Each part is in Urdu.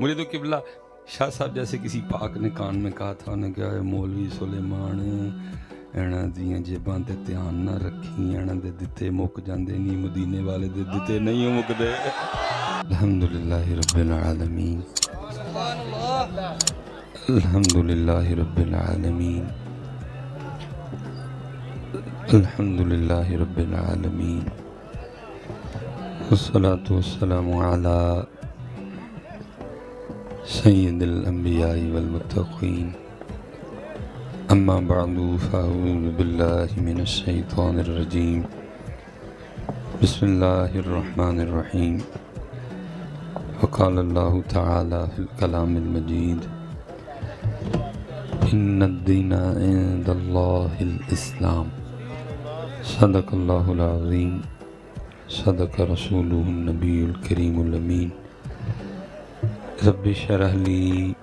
مجھے تو قبلہ شاہ صاحب جیسے کسی پاک نے کان میں کہا تھا انہیں کہا مولوی سلیمان اینا دیاں جیباں تے دھیان نہ رکھی اینا دے دتے مک جاندے نہیں مدینے والے دے دتے نہیں مک دے. الحمدللہ رب العالمین الحمدللہ رب العالمین الحمدللہ رب العالمین والصلاة والسلام علی سید الانبیاء والمتقین اما بعد فاعوذ باللہ من الشیطان الرجیم بسم اللہ الرحمن الرحیم وقال اللہ تعالی فی الکلام المجید ان الدین عند اللہ الاسلام صدق اللہ العظیم صدق رسولہ النبی الکریم الامین رب اشرح لی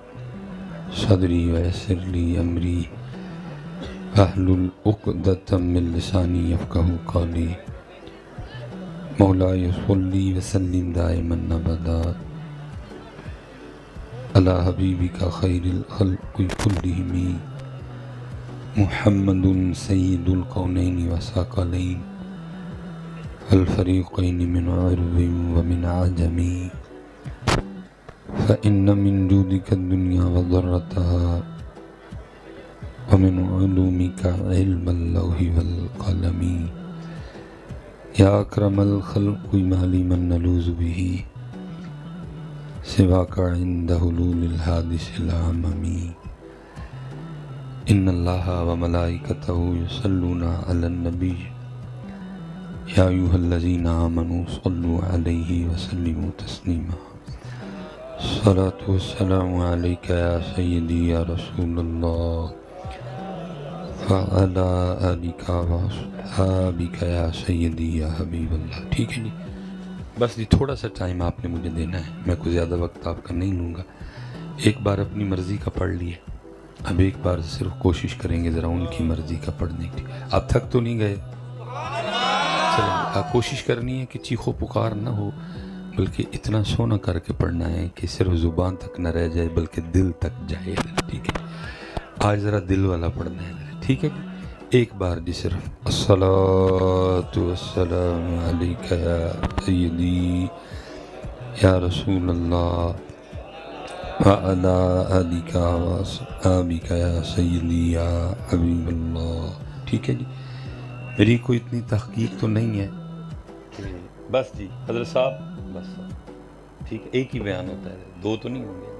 صدری ویسر لی امری واحلل عقدۃ من لسانی یفقہوا قولی مولاي صلی وسلم دائما ابدا علی حبیبک خیر الخلق کلہم محمد سید الکونین والثقلین الفریقین من عرب ومن عجم فإن من جودك الدنيا وضرتها ومن علومك علم اللوح والقلم يا أكرم الخلق ما لي من نلوذ به سواك عند حلول الحادث العمم إن الله وملائكته يصلون على النبي يا أيها الذين آمنوا صلوا عليه وسلموا تسليما الصلاة والسلام عليك يا سيدي يا رسول الله وعلى آلك وأصحابك يا سيدي يا حبيب اللہ. ٹھیک ہے جی، بس جی تھوڑا سا ٹائم آپ نے مجھے دینا ہے، میں کوئی زیادہ وقت آپ کا نہیں لوں گا. ایک بار اپنی مرضی کا پڑھ لیے، اب ایک بار صرف کوشش کریں گے ذرا ان کی مرضی کا پڑھنے کی. آپ تھک تو نہیں گئے؟ چلیں آپ کوشش کرنی ہے کہ چیخو پکار نہ ہو، بلکہ اتنا سونا کر کے پڑھنا ہے کہ صرف زبان تک نہ رہ جائے بلکہ دل تک جائے. ٹھیک ہے، آج ذرا دل والا پڑھنا ہے. ٹھیک ہے جی، ایک بار جی صرف الصلاۃ والسلام علیک یا سیدی یا رسول اللہ وعلی آلک واصحابک یا سیدی یا حبیب اللہ. ٹھیک ہے جی، میری کوئی اتنی تحقیق تو نہیں ہے. بس جی حضرت صاحب بس ٹھیک ہے، ایک ہی بیان ہوتا ہے، دو تو نہیں ہوں گے.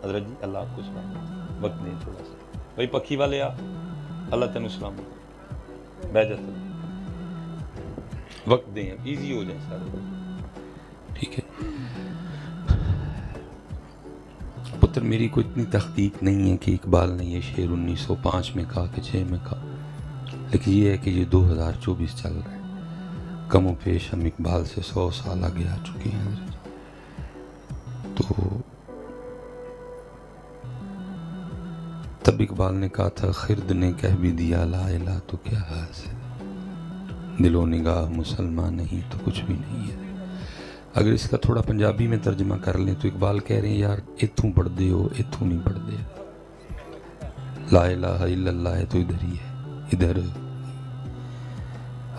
حضرت جی اللہ آپ کو سلام، وقت دیں تھوڑا سا. بھائی پکھی والے آپ، اللہ تینوں سلام، بیٹھ جاتا وقت دیں، اب ایزی ہو جائے سارے. ٹھیک ہے پتر، میری کوئی اتنی تحقیق نہیں ہے کہ اقبال نے یہ شعر 1905 میں کہا کہ 6 میں کہا، لیکن یہ ہے کہ یہ 2024 چل رہا ہے. کم و پیش ہم اقبال سے 100 سال آگے آ چکے ہیں. تو تب اقبال نے کہا تھا خرد نے کہہ بھی دیا لا الہ تو کیا حاصل، دل و نگاہ مسلمان نہیں تو کچھ بھی نہیں ہے. اگر اس کا تھوڑا پنجابی میں ترجمہ کر لیں تو اقبال کہہ رہے ہیں یار اتھوں پڑھ دے ہو، اتھوں نہیں پڑھ دے. لا الہ الا اللہ ہے تو ادھر ہی ہے، ادھر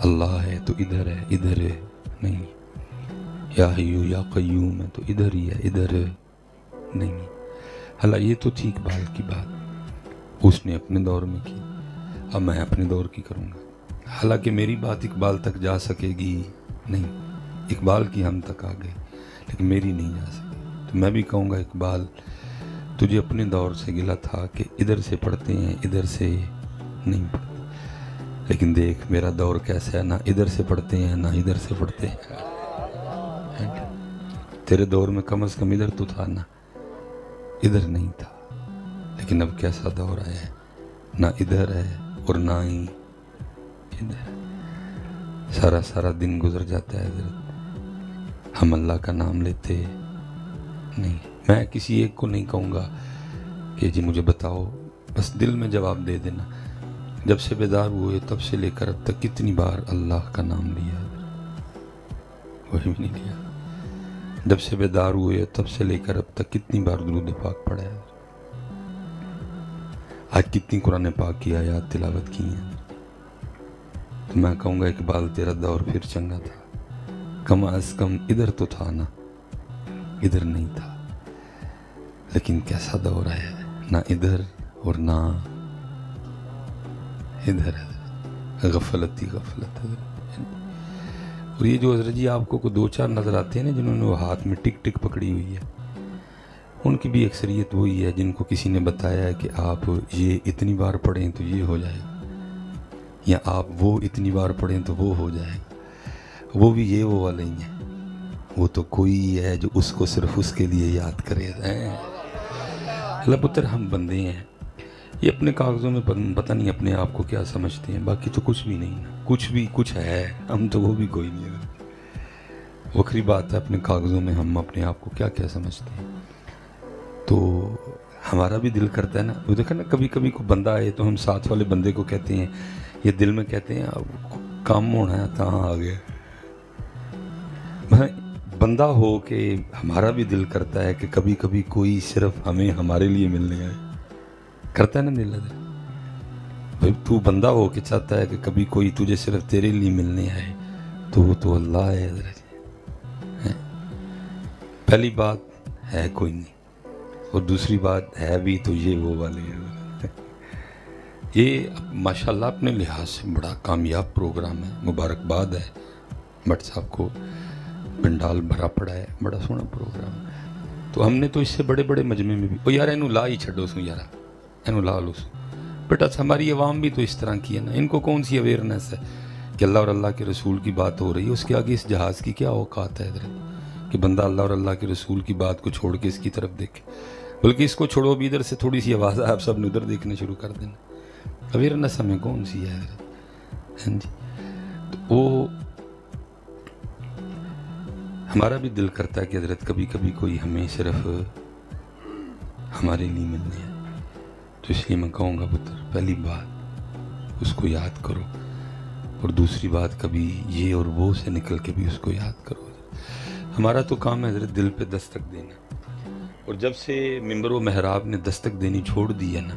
اللہ ہے تو ادھر ہے، ادھر نہیں. یا حیو یا قیوم ہے تو ادھر ہی ہے، ادھر نہیں. حالانکہ یہ تو تھی اقبال کی بات، اس نے اپنے دور میں کی، اب میں اپنے دور کی کروں گا. حالانکہ میری بات اقبال تک جا سکے گی نہیں، اقبال کی ہم تک آ گئے لیکن میری نہیں جا سکے. تو میں بھی کہوں گا اقبال تجھے اپنے دور سے گلہ تھا کہ ادھر سے پڑھتے ہیں ادھر سے نہیں پڑھتے، لیکن دیکھ میرا دور کیسا ہے، نہ ادھر سے پڑھتے ہیں نہ ادھر سے پڑھتے ہیں. تیرے دور میں کم از کم ادھر تو تھا، نہ ادھر نہیں تھا. لیکن اب کیسا دور آیا ہے، نہ ادھر ہے اور نہ ہی ادھر. سارا سارا دن گزر جاتا ہے حضرت، ہم اللہ کا نام لیتے نہیں. میں کسی ایک کو نہیں کہوں گا کہ جی مجھے بتاؤ، بس دل میں جواب دے دینا. جب سے بیدار ہوئے تب سے لے کر اب تک کتنی بار اللہ کا نام لیا ہے؟ وہی بھی نہیں لیا. جب سے بیدار ہوئے تب سے لے کر اب تک کتنی بار درود پاک پڑھا ہے؟ آج کتنی قرآن پاک کی آیات تلاوت کی ہیں؟ تو میں کہوں گا اقبال تیرا دور پھر چنگا تھا، کم از کم ادھر تو تھا نا، ادھر نہیں تھا، لیکن کیسا دور ہے، نہ ادھر اور نہ ادھر ہے، غفلت ہی غفلت ہے۔ اور یہ جو حضرت جی آپ کو دو چار نظر آتے ہیں نا جنہوں نے وہ ہاتھ میں ٹک ٹک پکڑی ہوئی ہے، ان کی بھی اکثریت وہی ہے جن کو کسی نے بتایا ہے کہ آپ یہ اتنی بار پڑھیں تو یہ ہو جائے گا، یا آپ وہ اتنی بار پڑھیں تو وہ ہو جائے گا۔ وہ بھی یہ وہ والے ہی ہیں، وہ تو کوئی ہے جو اس کو صرف اس کے لیے یاد کرے۔ اللہ پتر ہم بندے ہیں، یہ اپنے کاغذوں میں پتہ نہیں اپنے آپ کو کیا سمجھتے ہیں، باقی تو کچھ بھی نہیں، کچھ بھی کچھ ہے، ہم تو وہ بھی کوئی نہیں ہے۔ وکری بات ہے اپنے کاغذوں میں ہم اپنے آپ کو کیا کیا سمجھتے ہیں۔ تو ہمارا بھی دل کرتا ہے نا، وہ دیکھا نا کبھی کبھی کوئی بندہ آئے تو ہم ساتھ والے بندے کو کہتے ہیں، یہ دل میں کہتے ہیں اب کام ہونا ہے کہاں آ گیا۔ بندہ ہو کہ ہمارا بھی دل کرتا ہے کہ کبھی کبھی کوئی صرف ہمیں ہمارے لیے ملنے آئے، کرتا ہے نا دل ادھر۔ بھائی تو بندہ ہو کے چاہتا ہے کہ کبھی کوئی تجھے صرف تیرے لیے ملنے آئے، تو وہ تو اللہ ہے حضرت۔ پہلی بات ہے کوئی نہیں، اور دوسری بات ہے بھی تو یہ وہ والے ہیں۔ یہ ماشاءاللہ اپنے لحاظ سے بڑا کامیاب پروگرام ہے، مبارکباد ہے بٹ صاحب کو، پنڈال بھرا پڑا ہے، بڑا سونا پروگرام ہے۔ تو ہم نے تو اس سے بڑے بڑے مجمع میں بھی او یار اینو لا ہی چھڈو سو، یار اینو لا لو سو بیٹا، ہماری عوام بھی تو اس طرح کی ہے نا، ان کو کون سی اویئرنیس ہے کہ اللہ اور اللہ کے رسول کی بات ہو رہی ہے، اس کے آگے اس جہاز کی کیا اوقات ہے حضرت کہ بندہ اللہ اور اللہ کے رسول کی بات کو چھوڑ کے اس کی طرف دیکھے، بلکہ اس کو چھوڑو بھی ادھر سے تھوڑی سی آواز ہے آپ سب نے ادھر دیکھنے شروع کر دینا، اویئرنیس ہمیں کون سی ہے حضرت؟ ہاں جی، تو وہ ہمارا بھی دل کرتا ہے کہ حضرت کبھی کبھی کوئی ہمیں صرف ہمارے لیے ملنے ہے، تو اس لیے میں کہوں گا پتر پہلی بات اس کو یاد کرو، اور دوسری بات کبھی یہ اور وہ سے نکل کے بھی اس کو یاد کرو۔ ہمارا تو کام ہے حضرت دل پہ دستک دینا، اور جب سے ممبر و محراب نے دستک دینی چھوڑ دی ہے نا،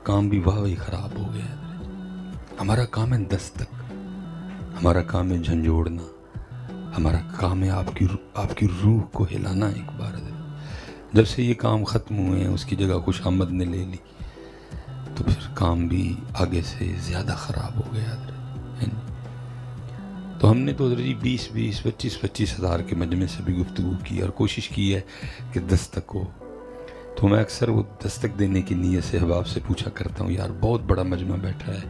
کام بھی واہ خراب ہو گیا حضرت۔ ہمارا کام ہے دستک، ہمارا کام ہے جھنجھوڑنا، ہمارا کام ہے آپ کی روح کو ہلانا ایک بار حضرت۔ جب سے یہ کام ختم ہوئے ہیں، اس کی جگہ خوش آمد نے لے لی، تو پھر کام بھی آگے سے زیادہ خراب ہو گیا حضرت۔ تو ہم نے تو حضرت جی 25 ہزار کے مجمع سے بھی گفتگو کی اور کوشش کی ہے کہ دستک ہو۔ تو میں اکثر وہ دستک دینے کی نیت سے احباب سے پوچھا کرتا ہوں، یار بہت بڑا مجمع بیٹھا ہے،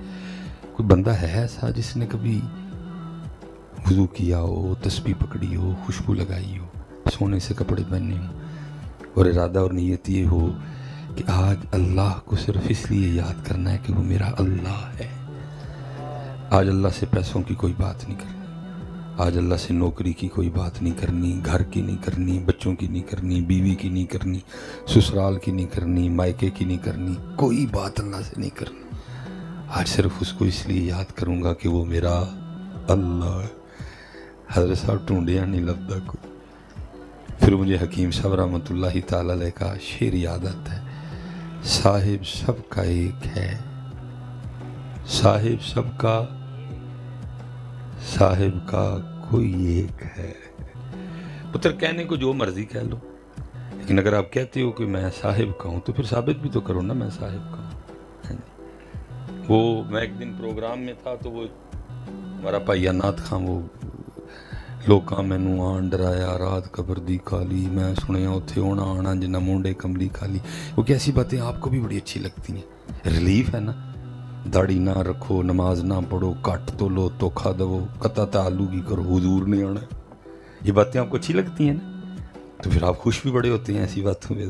کوئی بندہ ہے ایسا جس نے کبھی وضو کیا ہو، تسبیح پکڑی ہو، خوشبو لگائی ہو، سونے سے کپڑے پہنے ہوں، اور ارادہ اور نیت یہ ہو کہ آج اللہ کو صرف اس لیے یاد کرنا ہے کہ وہ میرا اللہ ہے۔ آج اللہ سے پیسوں کی کوئی بات نہیں کرنی، آج اللہ سے نوکری کی کوئی بات نہیں کرنی، گھر کی نہیں کرنی، بچوں کی نہیں کرنی، بیوی کی نہیں کرنی، سسرال کی نہیں کرنی، مائکے کی نہیں کرنی، کوئی بات اللہ سے نہیں کرنی۔ آج صرف اس کو اس لیے یاد کروں گا کہ وہ میرا اللہ ہے۔ حضرت صاحب ٹونڈیاں نہیں لفظہ کوئی۔ پھر مجھے حکیم صاحب رحمۃ اللہ تعالی علیہ کا شعر یاد آتا ہے، صاحب سب کا ایک ہے، صاحب سب کا، صاحب کا کوئی ایک ہے۔ پتر کہنے کو جو مرضی کہہ لو، لیکن اگر آپ کہتے ہو کہ میں صاحب کا ہوں تو پھر ثابت بھی تو کرو نا میں صاحب کا ہوں۔ وہ میں ایک دن پروگرام میں تھا تو وہ ہمارا بھائی نات خان وہ لوکاں مینوں آن ڈرایا، رات قبر دی کالی، میں سنیا اتھے ہونا آنا جنہ مونڈے کملی کھالی۔ وہ کیسی باتیں آپ کو بھی بڑی اچھی لگتی ہیں، ریلیف ہے نا، داڑھی نہ رکھو، نماز نہ پڑھو، کٹ تو لو، توکھا دو، قطع تعلق ہی کرو، حضور نے آنا، یہ باتیں آپ کو اچھی لگتی ہیں نا، تو پھر آپ خوش بھی بڑے ہوتے ہیں ایسی باتوں میں۔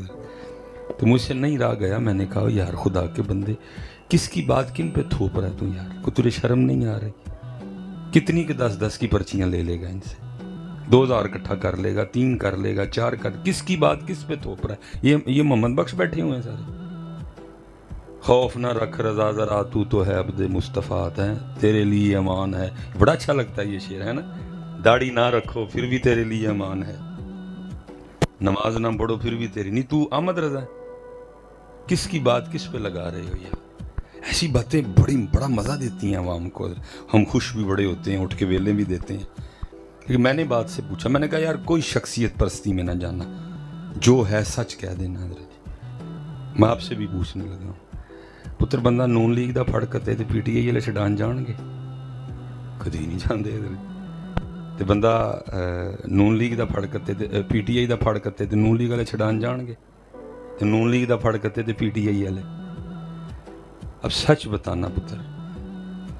تو مجھ سے نہیں رہا گیا، میں نے کہا یار خدا کے بندے کس کی بات کن پہ تھوپ رہا تو یار، کو تجھے شرم نہیں آ رہی؟ کتنی کہ 10 کی پرچیاں لے لے گا ان سے، 2000 اکٹھا کر لے گا، 3 کر لے گا، 4 کر، کس کی بات کس پہ تھوپ رہا ہے؟ یہ محمد بخش بیٹھے ہوئے ہیں سارے۔ خوف نہ رکھ رضا ذرا تو ہے عبد مصطفیٰ ہے، تیرے لیے امان ہے۔ بڑا اچھا لگتا ہے یہ شعر، ہے نا، داڑھی نہ رکھو پھر بھی تیرے لیے امان ہے، نماز نہ پڑھو پھر بھی تیری نہیں. تو احمد رضا کس کی بات کس پہ لگا رہے ہو یار؟ ایسی باتیں بڑا مزہ دیتی ہیں عوام کو. ہم خوش بھی بڑے ہوتے ہیں, اٹھ کے ویلے بھی دیتے ہیں. لیکن میں نے بات سے پوچھا, میں نے کہا یار کوئی شخصیت پرستی میں نہ جانا, جو ہے سچ کہہ دینا. حضرت میں آپ سے بھی پوچھنے لگا ہوں, پتر بندہ نون لیگ دا پھڑ کتے تے پی ٹی آئی والے چھڈان جان گے؟ کدی نہیں جاندے. تے بندہ نون لیگ دا پھڑ کتے تے پی ٹی آئی دا پھڑ کتے تے نون لیگ والے چھڈان جان گے؟ تے نون لیگ دا پھڑ کتے تے پی ٹی آئی والے. اب سچ بتانا پتر,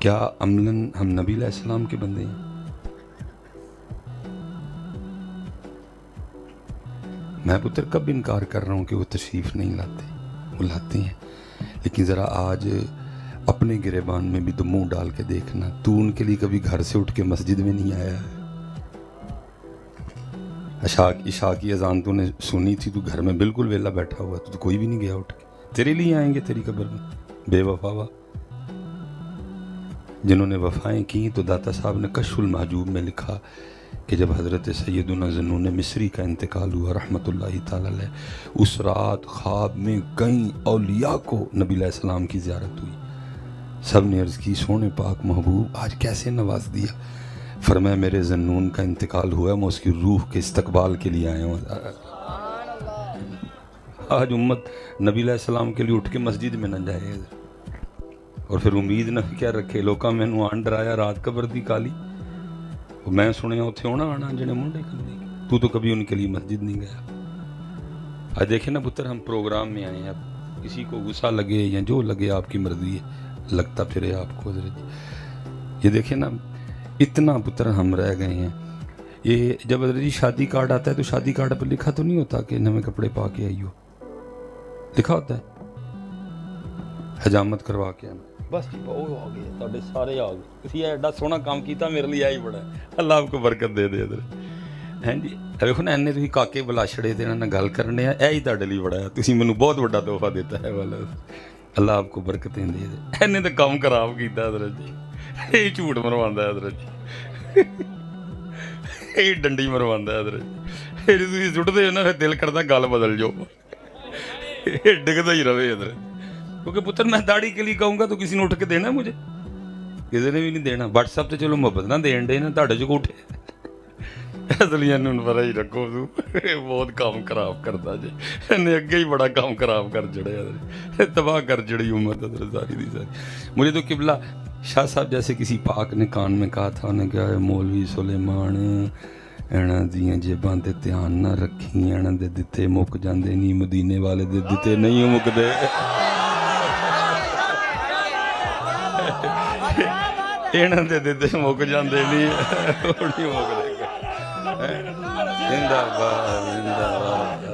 کیا عملاً ہم نبی علیہ السلام کے بندے ہیں؟ میں پتر کب انکار کر رہا ہوں کہ وہ تشریف نہیں لاتے, وہ لاتے ہیں. لیکن ذرا آج اپنے گریبان میں بھی تو منہ ڈال کے دیکھنا, تو ان کے لیے کبھی گھر سے اٹھ کے مسجد میں نہیں آیا ہے؟ عشاء کی اذان تو نے سنی تھی, تو گھر میں بالکل ویلا بیٹھا ہوا, تو کوئی بھی نہیں گیا اٹھ کے. تیرے لیے آئیں گے تیری قبر میں بے وفا. جنہوں نے وفائیں کی, تو داتا صاحب نے کشف المحجوب میں لکھا کہ جب حضرت سیدنا ذنون مصری کا انتقال ہوا رحمۃ اللہ تعالی علیہ, اس رات خواب میں کئی اولیاء کو نبی علیہ السلام کی زیارت ہوئی. سب نے عرض کی, سونے پاک محبوب آج کیسے نواز دیا؟ فرمایا میرے ذنون کا انتقال ہوا ہے, میں اس کی روح کے استقبال کے لیے آیا ہوں. آج امت نبی علیہ السلام کے لیے اٹھ کے مسجد میں نہ جائے, اور پھر امید نہ کیا رکھے. لوکاں مینوں آن ڈرایا رات قبر دی کالی, میں سنیا اتنے ہونا آنا جنے منڈے کرنے, تو کبھی ان کے لیے مسجد نہیں گیا. آج دیکھیں نا پتر, ہم پروگرام میں آئے ہیں, اب کسی کو غصہ لگے یا جو لگے آپ کی مرضی ہے, لگتا پھرے آپ کو. حضرت یہ دیکھیں نا, اتنا پتر ہم رہ گئے ہیں. یہ جب حضرت جی شادی کارڈ آتا ہے تو شادی کارڈ پر لکھا تو نہیں ہوتا کہ نئے کپڑے پا کے آئیو, لکھا ہوتا ہے حجامت کروا کے آنا. بس جی وہ آ گئے, تھوڑے سارے آ گئے. تسی ایڈا سونا کام کیتا, میرے لیے آئی بڑا ہے, اللہ آپ کو برکت دے دے. ادھر ہیں جی دیکھو نا, اینے تسی کاکے بلا چھڑے تے نہ گل کرنے ہیں, اے ہی تہاڈے لیے بڑا ہے. تسی مینوں بہت بڑا تحفہ دیتا ہے والا, اللہ آپ کو برکتیں دے دے. اینے تے کام خراب کیتا حضرت جی, یہ جھوٹ مرواندہ ہے حضرت جی, یہ ڈنڈی مرواندہ ہے حضرت جی. تسی سٹدے ہو نا, پھر دل کردا گل بدل جو, ڈگدا ہی رہے حضرت. کیونکہ پتر میں داڑھی کے لیے کہوں گا تو کسی نے اٹھ کے دینا مجھے, کسی نے بھی نہیں دینا. واٹس ایپ تے چلو محبت نہ دین دے نا, تہاڈے جو اٹھے اصلیاں نوں پتہ ہی رکھو, بہت کام خراب کرتا جی, نے اگے ہی بڑا کام خراب کر چڑھے حضرت, تباہ کر چڑھی امت حضرت ساری دی ساری. مجھے تو قبلہ شاہ صاحب جیسے کسی پاک نے کان میں کہا تھا, انہیں کہا مولوی سلیمان اینا دیاں جیباں تے دھیان نہ رکھی, اینا دے دتے مک جاندے نہیں, مدینے والے دے دتے نہیں مکدے. اینا دے دتے مک جاندے نہیں, نہیں مکدے. زندہ باد زندہ باد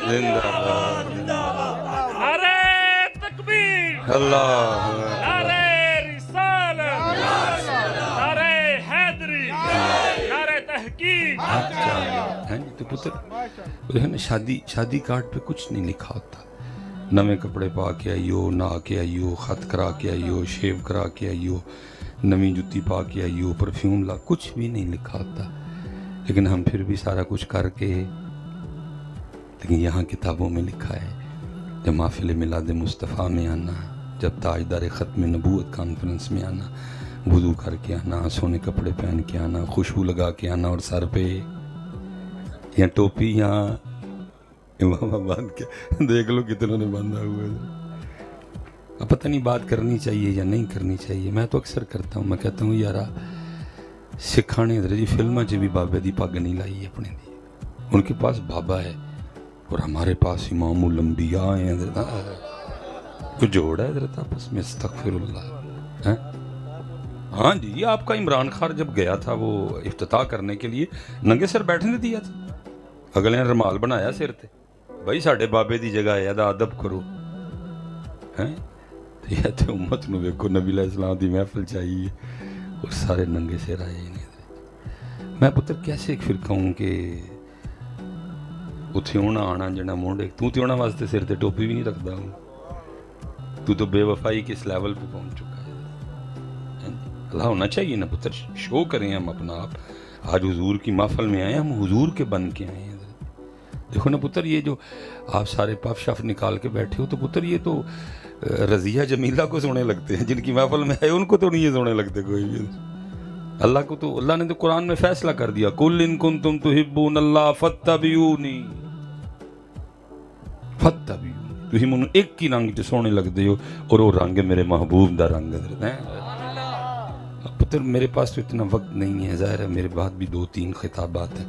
زندہ باد زندہ باد. نعرہ تکبیر, اللہ, نعرہ رسالت, نعرہ حیدری, نعرہ تحقیق. تو پتر شادی کارڈ پہ کچھ نہیں لکھا ہوتا. نویں کپڑے پا کے آئیو, نہا کے آئیو, خط کرا کے آئیو, شیو کرا کے آئیو, نویں جتی پا کے آئیو, پرفیوم لا, کچھ بھی نہیں لکھا ہوتا. لیکن ہم پھر بھی سارا کچھ کر کے, لیکن یہاں کتابوں میں لکھا ہے جب محفل میلاد مصطفیٰ میں آنا, جب تاجدار ختم نبوت کانفرنس میں آنا, وضو کر کے آنا, سونے کپڑے پہن کے آنا, خوشبو لگا کے آنا, اور سر پہ یا ٹوپی یا امام باندھ کے, دیکھ لو کتنوں نے باندھا ہوا ہے. اب پتہ نہیں بات کرنی چاہیے یا نہیں کرنی چاہیے. میں تو اکثر کرتا ہوں, میں کہتا ہوں یارا سکھاں نے حضرت جی فلموں چ بھی بابے دی پگ نہیں لائی اپنے دی, ان کے پاس بابا ہے اور ہمارے پاس امام الانبیاء ہیں. کوئی جوڑ ہے حضرت آپس میں, استغفر اللہ. ہاں جی, آپ کا عمران خان جب گیا تھا وہ افتتاح کرنے کے لیے, ننگے سر بیٹھنے دیا تھا, اگلے نے رومال بنایا سر تے, بھائی ساڈے بابے دی جگہ ہے, ادب کرو. یہ تے امت نو ویکھو, نبی علیہ السلام دی محفل چاہیے اور سارے ننگے سر آئے نہیں. میں پتر کیسے ایک فرقہ ہوں کہ اتھے ہونا آنا جنا مونڈے, تو تے ہونا واسطے سر تے ٹوپی بھی نہیں رکھدا ہوں, تو بے وفائی کس لیول پہ پہنچ چکا ہے. اللہ ہونا چاہیے نا پتر, شو کریں ہم اپنا آپ. آج حضور کی محفل میں آئے، ہم حضور کے بن کے آئے ہیں۔ دیکھو نا پتر، یہ جو آپ سارے پف شف نکال کے بیٹھے ہو تو پتر یہ تو رضیہ جمیلہ کو سونے لگتے ہیں، جن کی محفل میں ہے ان کو تو نہیں سونے لگتے کوئی بھی۔ اللہ کو تو اللہ نے تو قرآن میں فیصلہ کر دیا، قُلْ إِن كُنتُمْ تُحِبُّونَ اللَّهَ فَاتَّبِعُونِي فَاتَّبِعُونِي، تُسی منو ایک ہی رنگ چ سونے لگتے ہو اور وہ رنگ ہے میرے محبوب دا رنگ ہے۔ پتر میرے پاس تو اتنا وقت نہیں ہے، ظاہر ہے میرے بعد بھی 2-3 خطابات ہیں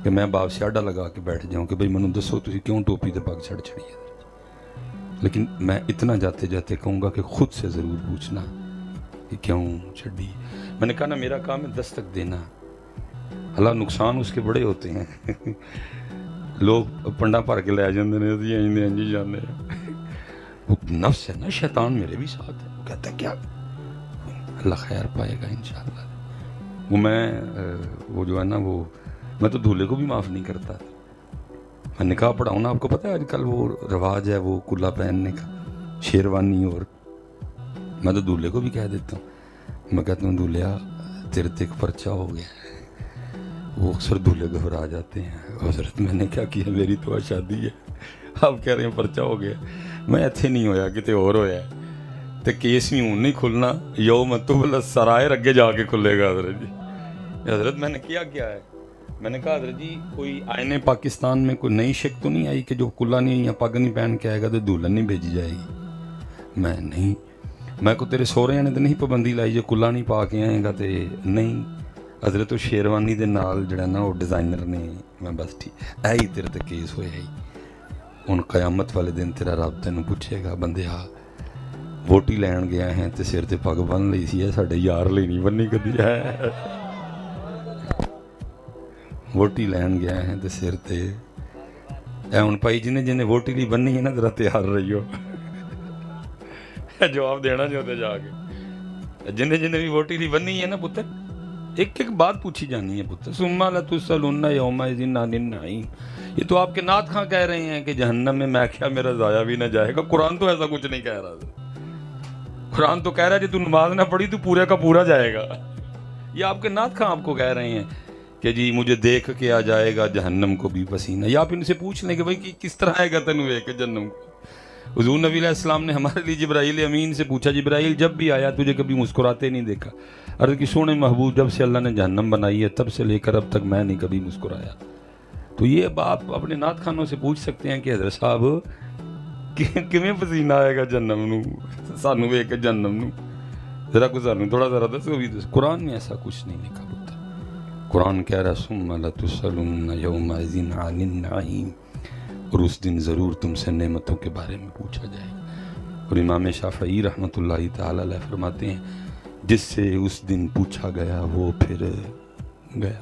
کہ میں باپ سے آڈا لگا کے بیٹھ جاؤں کہ بھئی منو دسو تسی کیوں ٹوپی تے پگ چھڑ چھڑی ہے، لیکن میں اتنا جاتے جاتے کہوں گا کہ خود سے ضرور پوچھنا کہ کیوں چھڑی۔ میں نے کہا نا میرا کام ہے دستک دینا، اللہ نقصان اس کے بڑے ہوتے ہیں۔ لوگ پنڈا بھر کے لے جاندے نے، اسی آئندے انجی جاندے ہیں۔ وہ نفس ہے نا، شیطان میرے بھی ساتھ ہے، وہ کہتا ہے کیا اللہ خیر پائے گا انشاءاللہ۔ وہ جو ہے نا وہ میں تو دھولے کو بھی معاف نہیں کرتا۔ میں نکاح پڑھاؤں نا، آپ کو پتہ ہے آج کل وہ رواج ہے وہ کلا پہننے کا، شیروانی، اور میں تو دھولے کو بھی کہہ دیتا ہوں، میں کہتا ہوں دھولیا تیرے تے ایک پرچہ ہو گیا۔ وہ اکثر دھولے گھبرا جاتے ہیں، حضرت میں نے کیا کیا، میری تو شادی ہے، آپ کہہ رہے ہیں پرچہ ہو گیا۔ میں ایتھے نہیں ہویا کتے اور ہویا ہے تے کیس بھی ہوں نہیں کھلنا، یوم تبلی السرائر اگے جا کے کھلے گا حضرت جی۔ حضرت میں نے کیا ہے، میں نے کہا حضرت جی کوئی آئین پاکستان میں کوئی نئی شک تو نہیں آئی کہ جو کلا نہیں یا پگ نہیں پہن کے آئے گا تو دلہن نہیں بھیجی جائے گی؟ میں نہیں، میں کو تیرے سورے نے تو نہیں پابندی لائی جو کلا نہیں پا کے آئے گا تے نہیں۔ حضرت شیروانی دے نال جڑا نا وہ ڈیزائنر نے، میں بس ٹھیک ایہی تیرے تے کیس ہویا ہی۔ ہن قیامت والے دن تیرا رب تینوں پوچھے گا بندیا ووٹی لین گیا ہے تے سر تے پگ بن لئی سی ہے، ساڈے یار لئی نہیں بننی کدی ہے۔ ووٹی لین گیا ہے تے سر تے اے ہن بھائی جنے جنے ووٹی لی بننی ہے نا ذرا تیار رہیو، جواب دینا جو تے جا کے جنے جنے بھی ووٹی لی بننی ہے نا پتر، ایک ایک بات پوچھی جانی ہے پتر، ثم لتسألن یومئذ عن النعیم۔ یہ تو آپ کے نعت خواں کہہ رہے ہیں کہ جہنم میں کیا میرا ضائع بھی نہ جائے گا، قرآن تو ایسا کچھ نہیں کہہ رہا۔ قرآن تو کہہ رہا ہے جی تو نماز نہ پڑھی تو پورے کا پورا جائے گا۔ یہ آپ کے نعت خواں آپ کو کہہ رہے ہیں کہ جی مجھے دیکھ کے آ جائے گا جہنم کو بھی پسینہ، یا آپ ان سے پوچھ لیں کہ بھائی کس طرح آئے گا تینوں ایک جہنم کو۔ حضور نبی علیہ السلام نے ہمارے لیے جبرائیل امین سے پوچھا، جبرائیل جب بھی آیا تجھے کبھی مسکراتے نہیں دیکھا؟ عرض کی سونے محبوب جب سے اللہ نے جہنم بنائی ہے تب سے لے کر اب تک میں نہیں کبھی مسکرایا۔ تو یہ اب آپ اپنے نعت خانوں سے پوچھ سکتے ہیں کہ حضرت صاحب کیویں پسینہ آئے گا جہنم نو، سانو ویکھ کے جہنم نو ذرا کو سانو تھوڑا ذرا دسو بھی۔ قرآن میں ایسا کچھ نہیں لکھا پتر، قرآن کہہ رہا ثم لتسألن یومئذ عن النعیم، اور اس دن ضرور تم سے نعمتوں کے بارے میں پوچھا جائے گا۔ اور امام شافعی رحمۃ اللہ تعالی علیہ فرماتے ہیں جس سے اس دن پوچھا گیا وہ پھر گیا۔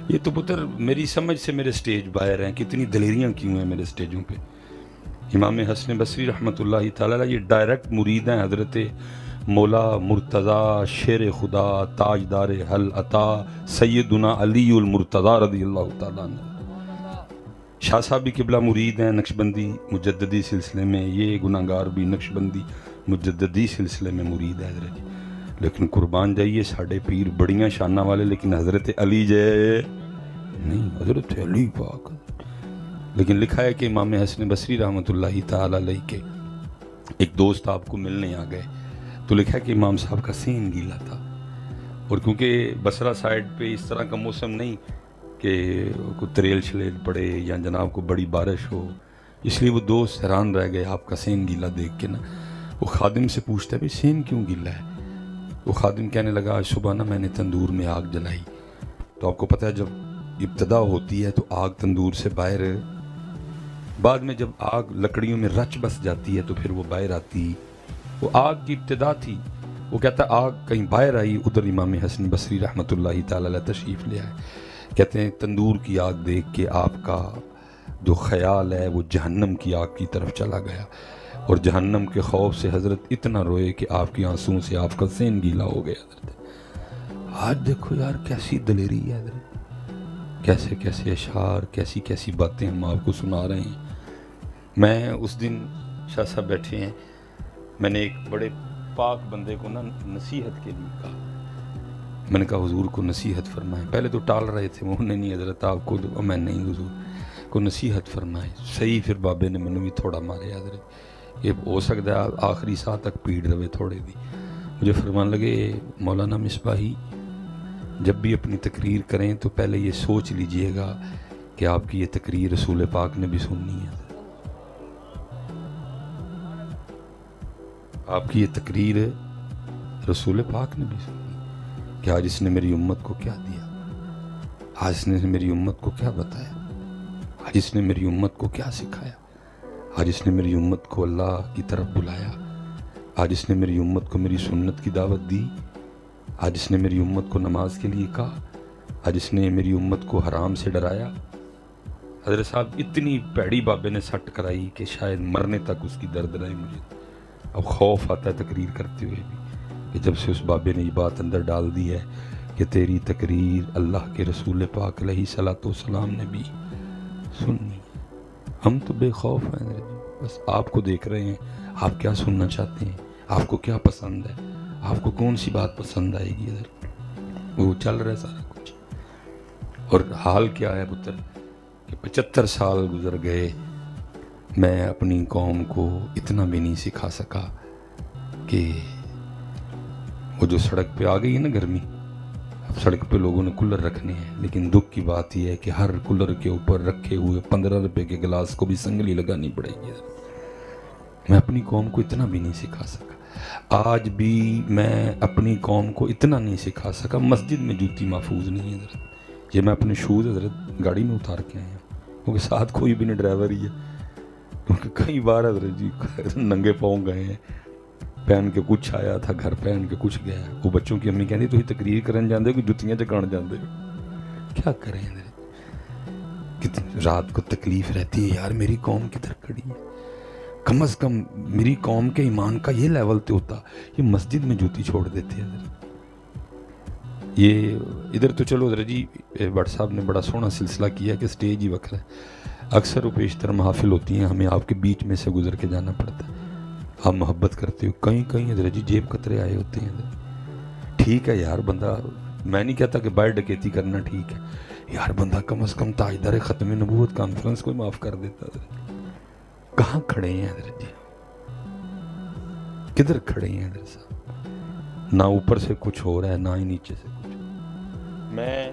یہ تو پتر میری سمجھ سے میرے سٹیج باہر ہیں، کتنی دلیریاں کیوں ہیں میرے سٹیجوں پہ۔ امام حسن بصری رحمۃ اللہ تعالی علیہ یہ ڈائریکٹ مرید ہیں حضرت مولا مرتضیٰ شیر خدا تاجدار حل عطا سیدنا علی المرتضیٰ رضی اللہ تعالیٰ عنہ۔ شاہ صاحب بھی قبلہ مرید ہیں نقشبندی مجددی سلسلے میں، یہ گناہگار بھی نقشبندی مجددی سلسلے میں مرید ہے حضرت، لیکن قربان جائیے ساڑھے پیر بڑیاں شانہ والے، لیکن حضرت علی جے نہیں، حضرت علی پاک۔ لیکن لکھا ہے کہ امام حسن بصری رحمۃ اللہ تعالی علیہ کے ایک دوست آپ کو ملنے آ گئے تو لکھا ہے کہ امام صاحب کا سین گیلا تھا، اور کیونکہ بصرہ سائڈ پہ اس طرح کا موسم نہیں کہ کوئی تریل شلیل پڑے یا جناب کو بڑی بارش ہو، اس لیے وہ دوست حیران رہ گئے آپ کا سین گیلا دیکھ کے نا۔ وہ خادم سے پوچھتا ہے بھئی سین کیوں گیلا ہے؟ وہ خادم کہنے لگا آج صبح نا میں نے تندور میں آگ جلائی، تو آپ کو پتہ ہے جب ابتدا ہوتی ہے تو آگ تندور سے باہر، بعد میں جب آگ لکڑیوں میں رچ بس جاتی ہے تو پھر وہ باہر آتی، وہ آگ کی ابتدا تھی۔ وہ کہتا ہے آگ کہیں باہر آئی، ادھر امام حسن بصری رحمۃ اللہ تعالی علیہ تشریف لے آئے، کہتے ہیں تندور کی آگ دیکھ کے آپ کا جو خیال ہے وہ جہنم کی آگ کی طرف چلا گیا، اور جہنم کے خوف سے حضرت اتنا روئے کہ آپ کی آنسوں سے آپ کا سین گیلا ہو گیا حضرت۔ آج دیکھو یار کیسی دلیری ہے حضرت، کیسے کیسے اشعار، کیسی کیسی باتیں ہم آپ کو سنا رہے ہیں۔ میں اس دن شاہ صاحب بیٹھے ہیں، میں نے ایک بڑے پاک بندے کو نا نصیحت کے لیے کہا میں نے کہا حضور کو نصیحت فرمائیں. پہلے تو ٹال رہے تھے وہ, نہیں حضرت آپ کو, میں نہیں حضور کو نصیحت فرمائیں. صحیح پھر بابے نے مینوں بھی تھوڑا مارے حضرت, یہ ہو سکتا ہے آخری ساہ تک پیڑ رہے تھوڑے دی. مجھے فرمان لگے مولانا مصباحی جب بھی اپنی تقریر کریں تو پہلے یہ سوچ لیجئے گا کہ آپ کی یہ تقریر رسول پاک نے بھی سننی ہے. آپ کی یہ تقریر رسول پاک نے بھی سنی کہ آج اس نے میری امت کو کیا دیا, آج اس نے میری امت کو کیا بتایا, آج اس نے میری امت کو کیا سکھایا, آج اس نے میری امت کو اللہ کی طرف بلایا, آج اس نے میری امت کو میری سنت کی دعوت دی, آج اس نے میری امت کو نماز کے لیے کہا, آج اس نے میری امت کو حرام سے ڈرایا. حضرت صاحب اتنی پیڑی بابے نے سٹ کرائی کہ شاید مرنے تک اس کی درد رہے. مجھے اب خوف آتا ہے تقریر کرتے ہوئے بھی کہ جب سے اس بابے نے یہ بات اندر ڈال دی ہے کہ تیری تقریر اللہ کے رسول پاک علیہ الصلوۃ والسلام نے بھی سننی ہے. ہم تو بے خوف ہیں, بس آپ کو دیکھ رہے ہیں, آپ کیا سننا چاہتے ہیں, آپ کو کیا پسند ہے, آپ کو کون سی بات پسند آئے گی. ادھر وہ چل رہا ہے سارا کچھ. اور حال کیا ہے پتر کہ 75 سال گزر گئے, میں اپنی قوم کو اتنا بھی نہیں سکھا سکا کہ وہ جو سڑک پہ آ گئی ہے نا گرمی, اب سڑک پہ لوگوں نے کولر رکھنے ہیں, لیکن دکھ کی بات یہ ہے کہ ہر کولر کے اوپر رکھے ہوئے 15 روپے کے گلاس کو بھی سنگلی لگانی پڑے گی. میں اپنی قوم کو اتنا بھی نہیں سکھا سکا. آج بھی میں اپنی قوم کو اتنا نہیں سکھا سکا. مسجد میں جوتی محفوظ نہیں ہے حضرت, یہ میں اپنے شوز حضرت گاڑی میں اتار کے آیا ہوں کیونکہ ساتھ کوئی بھی نہیں, ڈرائیور ہی ہے. کیونکہ کئی بار حضرت جی ننگے پاؤں گئے ہیں, پہن کے کچھ آیا تھا گھر, پہن کے کچھ گیا. وہ بچوں کی امی کہتی تھی تقریر کرن جاندے ہو کہ جتیاں چکان جاندے ہو. کیا کریں حضرت, کتنی رات کو تکلیف رہتی ہے یار, میری قوم کدھر کھڑی ہے. کم از کم میری قوم کے ایمان کا یہ لیول تو ہوتا, یہ مسجد میں جوتی چھوڑ دیتے حضرت. یہ ادھر تو چلو حضرت جی بٹ صاحب نے بڑا سونا سلسلہ کیا کہ سٹیج ہی وکر ہے. اکثر و بیشتر محافل ہوتی ہیں, ہمیں آپ کے بیچ میں سے گزر کے جانا پڑتا ہے. آپ محبت کرتے ہو, کہیں حضرت جی جیب قطرے آئے ہوتے ہیں. ٹھیک ہے یار, بندہ, میں نہیں کہتا کہ باہر ڈکیتی کرنا ٹھیک ہے یار, بندہ کم از کم تاجدار ختم نبوت کانفرنس کو معاف کر دیتا. کہاں کھڑے ہیں حضرت جی, کدھر کھڑے ہیں حضرت صاحب؟ نہ اوپر سے کچھ ہو رہا ہے نہ ہی نیچے سے کچھ. میں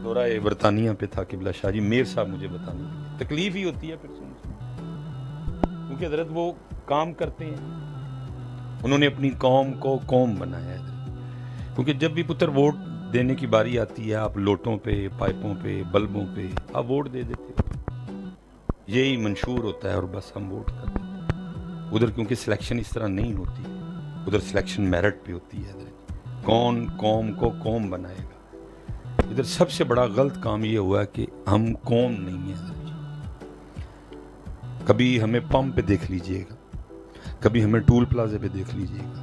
دورہ برطانیہ پہ تھا, قبلہ شاہ جی میر صاحب مجھے بتانے, تکلیف ہی ہوتی ہے پھر کیونکہ حضرت وہ کام کرتے ہیں, انہوں نے اپنی قوم کو قوم بنایا ہے. کیونکہ جب بھی پتر ووٹ دینے کی باری آتی ہے, آپ لوٹوں پہ, پائپوں پہ, بلبوں پہ آپ ووٹ دے دیتے ہو, یہی منشور ہوتا ہے اور بس ہم ووٹ کرتے ہیں. ادھر کیونکہ سلیکشن اس طرح نہیں ہوتی, ادھر سلیکشن میرٹ پہ ہوتی ہے حضرت, کون قوم کو قوم بنائے گا. ادھر سب سے بڑا غلط کام یہ ہوا ہے کہ ہم قوم نہیں ہیں. کبھی ہمیں پمپ پہ دیکھ لیجئے گا, کبھی ہمیں ٹول پلازے پہ دیکھ لیجئے گا,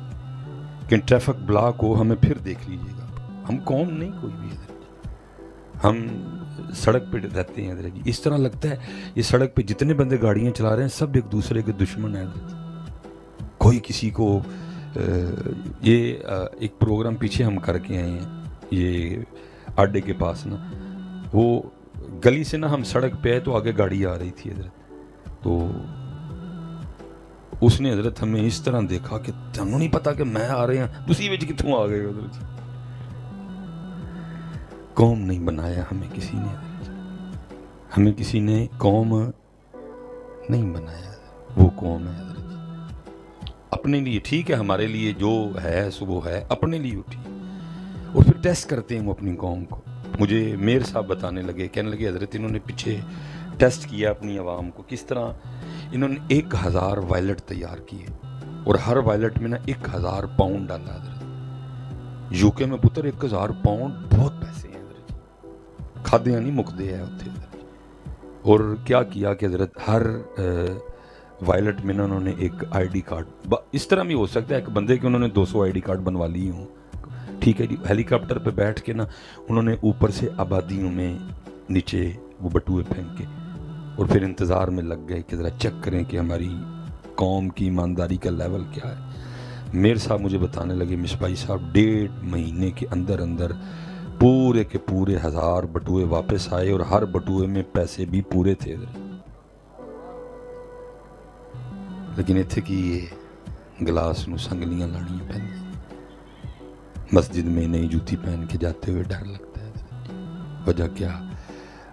کہ ٹریفک بلاک ہو ہمیں پھر دیکھ لیجئے گا. ہم قوم نہیں کوئی بھی حضرت, ہم سڑک پہ رہتے ہیں حضرت جی. اس طرح لگتا ہے یہ سڑک پہ جتنے بندے گاڑیاں چلا رہے ہیں سب ایک دوسرے کے دشمن ہیں حضرت. کوئی کسی کو یہ ایک پروگرام پیچھے ہم کر کے آئے ہیں, یہ اڈے کے پاس نا, وہ گلی سے نا ہم سڑک پہ آئے تو آگے گاڑی آ رہی تھی حضرت, تو اس نے حضرت ہمیں اس طرح دیکھا کہ تمہیں نہیں پتا کہ میں آ رہے ہیں, تسی وچ کتوں آ گئے حضرت. قوم نہیں بنایا ہمیں کسی نے حضرت, ہمیں کسی نے قوم نہیں بنایا, وہ قوم ہے حضرت. اپنے لیے ٹھیک ہے, ہمارے لیے جو ہے سو وہ ہے, اپنے لیے اٹھی, اور پھر ٹیسٹ کرتے ہیں وہ اپنی قوم کو. مجھے میر صاحب بتانے لگے, کہنے لگے حضرت انہوں نے پیچھے ٹیسٹ کیا اپنی عوام کو, کس طرح انہوں نے 1000 وائلٹ تیار کیے اور ہر وائلٹ میں نا 1000 پاؤنڈ ڈالا حضرت. یو کے میں پتر 1000 پاؤنڈ بہت پیسے ہیں حضرت, کھادیاں نہیں مکدے ہیں اتنے حضرت. اور کیا کیا کہ حضرت ہر وائلٹ میں نا انہوں نے ایک آئی ڈی کارڈ, اس طرح بھی ہو سکتا ہے ایک بندے کے انہوں نے 200 آئی ڈی کارڈ بنوا لیے ہوں, ٹھیک ہے جی. ہیلی کاپٹر پہ بیٹھ کے نا انہوں نے اوپر سے آبادیوں میں نیچے وہ بٹوئے پھینک کے, اور پھر انتظار میں لگ گئے کہ ذرا چیک کریں کہ ہماری قوم کی ایمانداری کا لیول کیا ہے. میر صاحب مجھے بتانے لگے مصباحی صاحب 1.5 مہینے کے اندر اندر پورے کے پورے 1000 بٹوئے واپس آئے اور ہر بٹوئے میں پیسے بھی پورے تھے. لیکن اتھے کی گلاس نو سنگلیاں لانیاں پہنی. مسجد میں نئی جوتی پہن کے جاتے ہوئے ڈر لگتا ہے. وجہ کیا؟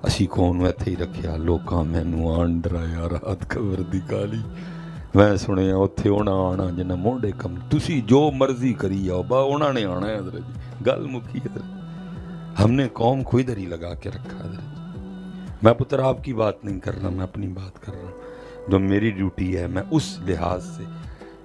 اسی کون ایتھے ہی رکھیا لوکاں مینوں آن ڈرایا رات خبر دی کالی. میں سنیا اتھے ہونا آنا جنہ مونڈے کم تسی جو مرضی کری آؤ با انہاں نے آنا ہے. حضرت جی گل مکی حضرت. ہم نے قوم کو ادھر ہی لگا کے رکھا حضرت جی. میں پتر آپ کی بات نہیں کر رہا، میں اپنی بات کر رہا ہوں. جو میری ڈیوٹی ہے میں اس لحاظ سے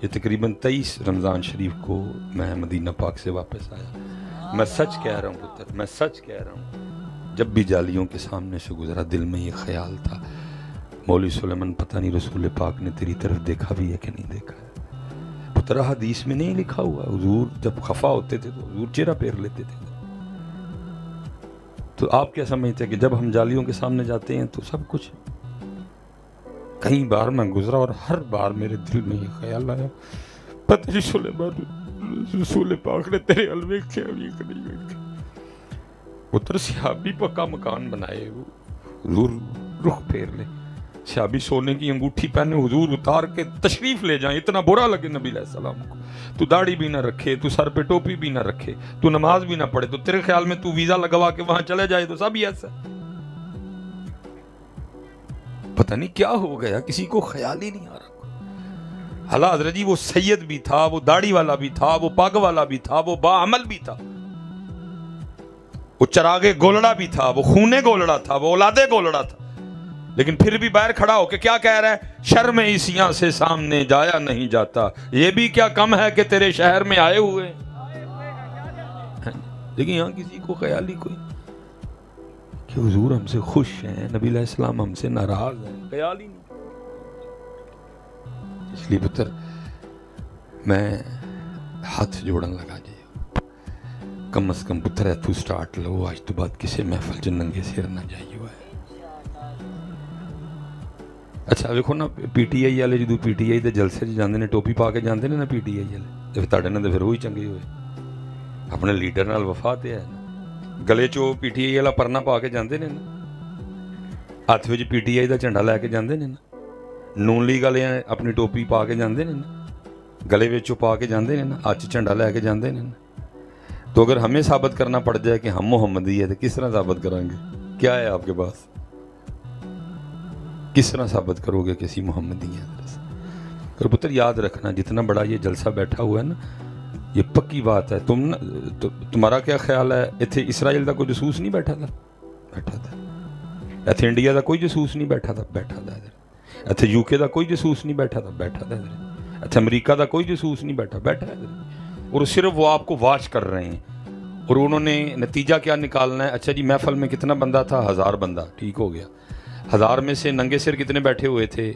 یہ تقریباً 23 رمضان شریف کو میں مدینہ پاک سے واپس آیا. میں سچ کہہ رہا ہوں پتر، میں سچ کہہ رہا ہوں. جب بھی جالیوں کے سامنے سے گزرا دل میں یہ خیال تھا مولوی سلیمان پتہ نہیں رسول پاک نے تیری طرف دیکھا بھی ہے کہ نہیں دیکھا ہے. پتر حدیث میں نہیں لکھا ہوا حضور جب خفا ہوتے تھے تو حضور چہرہ پھیر لیتے تھے. تو آپ کیا سمجھتے ہیں کہ جب ہم جالیوں کے سامنے جاتے ہیں تو سب کچھ؟ کئی بار میں گزرا اور ہر بار میرے دل میں یہ خیال آیا پتہ نہیں سلیمان رسول پاک نے تیرے علوے کیا بھی کہ نہیں دیکھا. پتر صحابی پکا مکان بنائے حضور رخ پھیر لے. صحابی سونے کی انگوٹھی پہنے حضور اتار کے تشریف لے جائیں. اتنا برا لگے نبی علیہ السلام کو. تو داڑھی بھی نہ رکھے، تو سر پہ ٹوپی بھی نہ رکھے، تو نماز بھی نہ پڑھے، تو تیرے خیال میں تو ویزا لگوا کے وہاں چلے جائے تو سب ہی ایسا. پتہ نہیں کیا ہو گیا، کسی کو خیال ہی نہیں آ رہا. حالا حضرت جی وہ سید بھی تھا، وہ داڑھی والا بھی تھا، وہ پاگ والا بھی تھا، وہ با عمل بھی تھا، وہ چراغے گولڑا بھی تھا، وہ خونے گولڑا تھا، وہ اولادے گولڑا تھا. لیکن پھر بھی باہر کھڑا ہو کے کیا کہہ رہا ہے؟ شرم عیسیاں سے سامنے جایا نہیں جاتا، یہ بھی کیا کم ہے کہ تیرے شہر میں آئے ہوئے. لیکن یہاں کسی کو خیال ہی کوئی کہ حضور ہم سے خوش ہیں، نبی علیہ السلام ہم سے ناراض ہیں، خیال ہی نہیں. اس لیے پتر میں ہاتھ جوڑن لگا جی کم از کم پتر ہے تو سٹارٹ لو. آج تو بعد کسی محفل جو ننگے سر نہ جائیے ہے. اچھا ویکھو نا پی ٹی آئی والے جدو پی ٹی آئی دے جلسے جاندے نے ٹوپی پا کے جاندے نے نا پی ٹی آئی والے تے تہاڈے نال تے پھر وہی چنگے ہوئے. اپنے لیڈر نال وفا تے ہے نا. گلے چو پی ٹی آئی والا پرنا پا کے جاندے نے نا. ہاتھ وچ پی ٹی آئی دا جھنڈا لے کے جاندے نے نا. نون لیگ والے اپنی ٹوپی پا کے جاندے نے نا. گلے وچ پا کے جاندے نے نا. ہاتھ جھنڈا لے کے جاندے نے نا. تو اگر ہمیں ثابت کرنا پڑ جائے کہ ہم محمدی ہے تو کس طرح ثابت کریں گے؟ کیا ہے آپ کے پاس؟ کس طرح ثابت کرو گے کسی محمدی ہے؟ اور پتر یاد رکھنا جتنا بڑا یہ جلسہ بیٹھا ہوا ہے نا یہ پکی بات ہے. تمہارا کیا خیال ہے ایتھے اسرائیل دا کوئی جاسوس نہیں بیٹھا تھا؟ بیٹھا تھا. ایتھے انڈیا دا کوئی جاسوس نہیں بیٹھا تھا؟ بیٹھا تھا. ایتھے یو کے دا کوئی جاسوس نہیں بیٹھا تھا؟ بیٹھا تھا. ایتھے امریکہ دا کوئی جاسوس نہیں بیٹھا؟ بیٹھا ہے. اور صرف وہ آپ کو واچ کر رہے ہیں اور انہوں نے نتیجہ کیا نکالنا ہے. اچھا جی محفل میں کتنا بندہ تھا؟ 1000 بندہ. ٹھیک ہو گیا. 1000 میں سے ننگے سر کتنے بیٹھے ہوئے تھے؟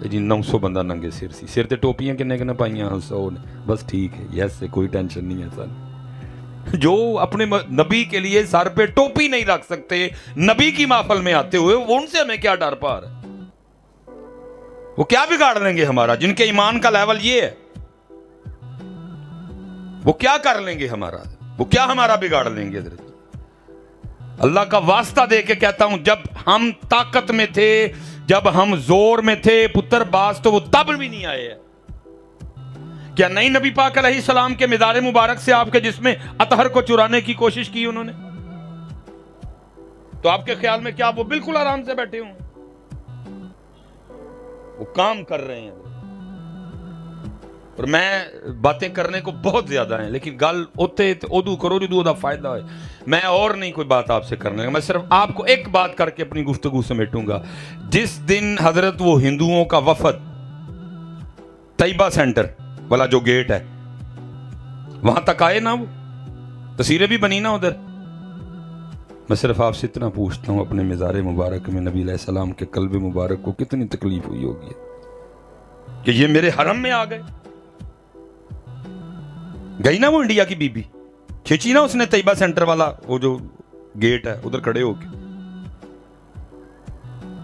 جی 900 بندہ ننگے سر سی. سر تے ٹوپیاں کنے پائیاں؟ 100 نے. بس ٹھیک ہے. یس سے کوئی ٹینشن نہیں ہے سر. جو اپنے نبی کے لیے سر پہ ٹوپی نہیں رکھ سکتے نبی کی محفل میں آتے ہوئے ان سے ہمیں کیا ڈر پا رہا ہے؟ وہ کیا بگاڑ لیں گے ہمارا؟ جن کے ایمان کا لیول یہ ہے وہ کیا کر لیں گے ہمارا؟ وہ کیا ہمارا بگاڑ لیں گے؟ اللہ کا واسطہ دے کے کہتا ہوں جب ہم طاقت میں تھے، جب ہم زور میں تھے پتر باز تو وہ تب بھی نہیں آئے ہیں. کیا نہیں نبی پاک علیہ السلام کے مزار مبارک سے آپ کے جسم اطہر کو چرانے کی کوشش کی انہوں نے؟ تو آپ کے خیال میں کیا وہ بالکل آرام سے بیٹھے ہوں؟ وہ کام کر رہے ہیں. اور میں باتیں کرنے کو بہت زیادہ ہیں لیکن گل اوتے ادو کرو جدو دا فائدہ ہے. میں اور نہیں کوئی بات آپ سے کرنے لگا. میں صرف آپ کو ایک بات کر کے اپنی گفتگو سمیٹوں گا. جس دن حضرت وہ ہندوؤں کا وفد طیبہ سینٹر والا جو گیٹ ہے وہاں تک آئے نا، وہ تصویریں بھی بنی نا ادھر. میں صرف آپ سے اتنا پوچھتا ہوں اپنے مزار مبارک میں نبی علیہ السلام کے قلب مبارک کو کتنی تکلیف ہوئی ہوگی کہ یہ میرے حرم میں آ گئے. گئی نا وہ انڈیا کی بی بی کھینچی نا اس نے طیبہ سینٹر والا وہ جو گیٹ ہے ادھر کھڑے ہو کے،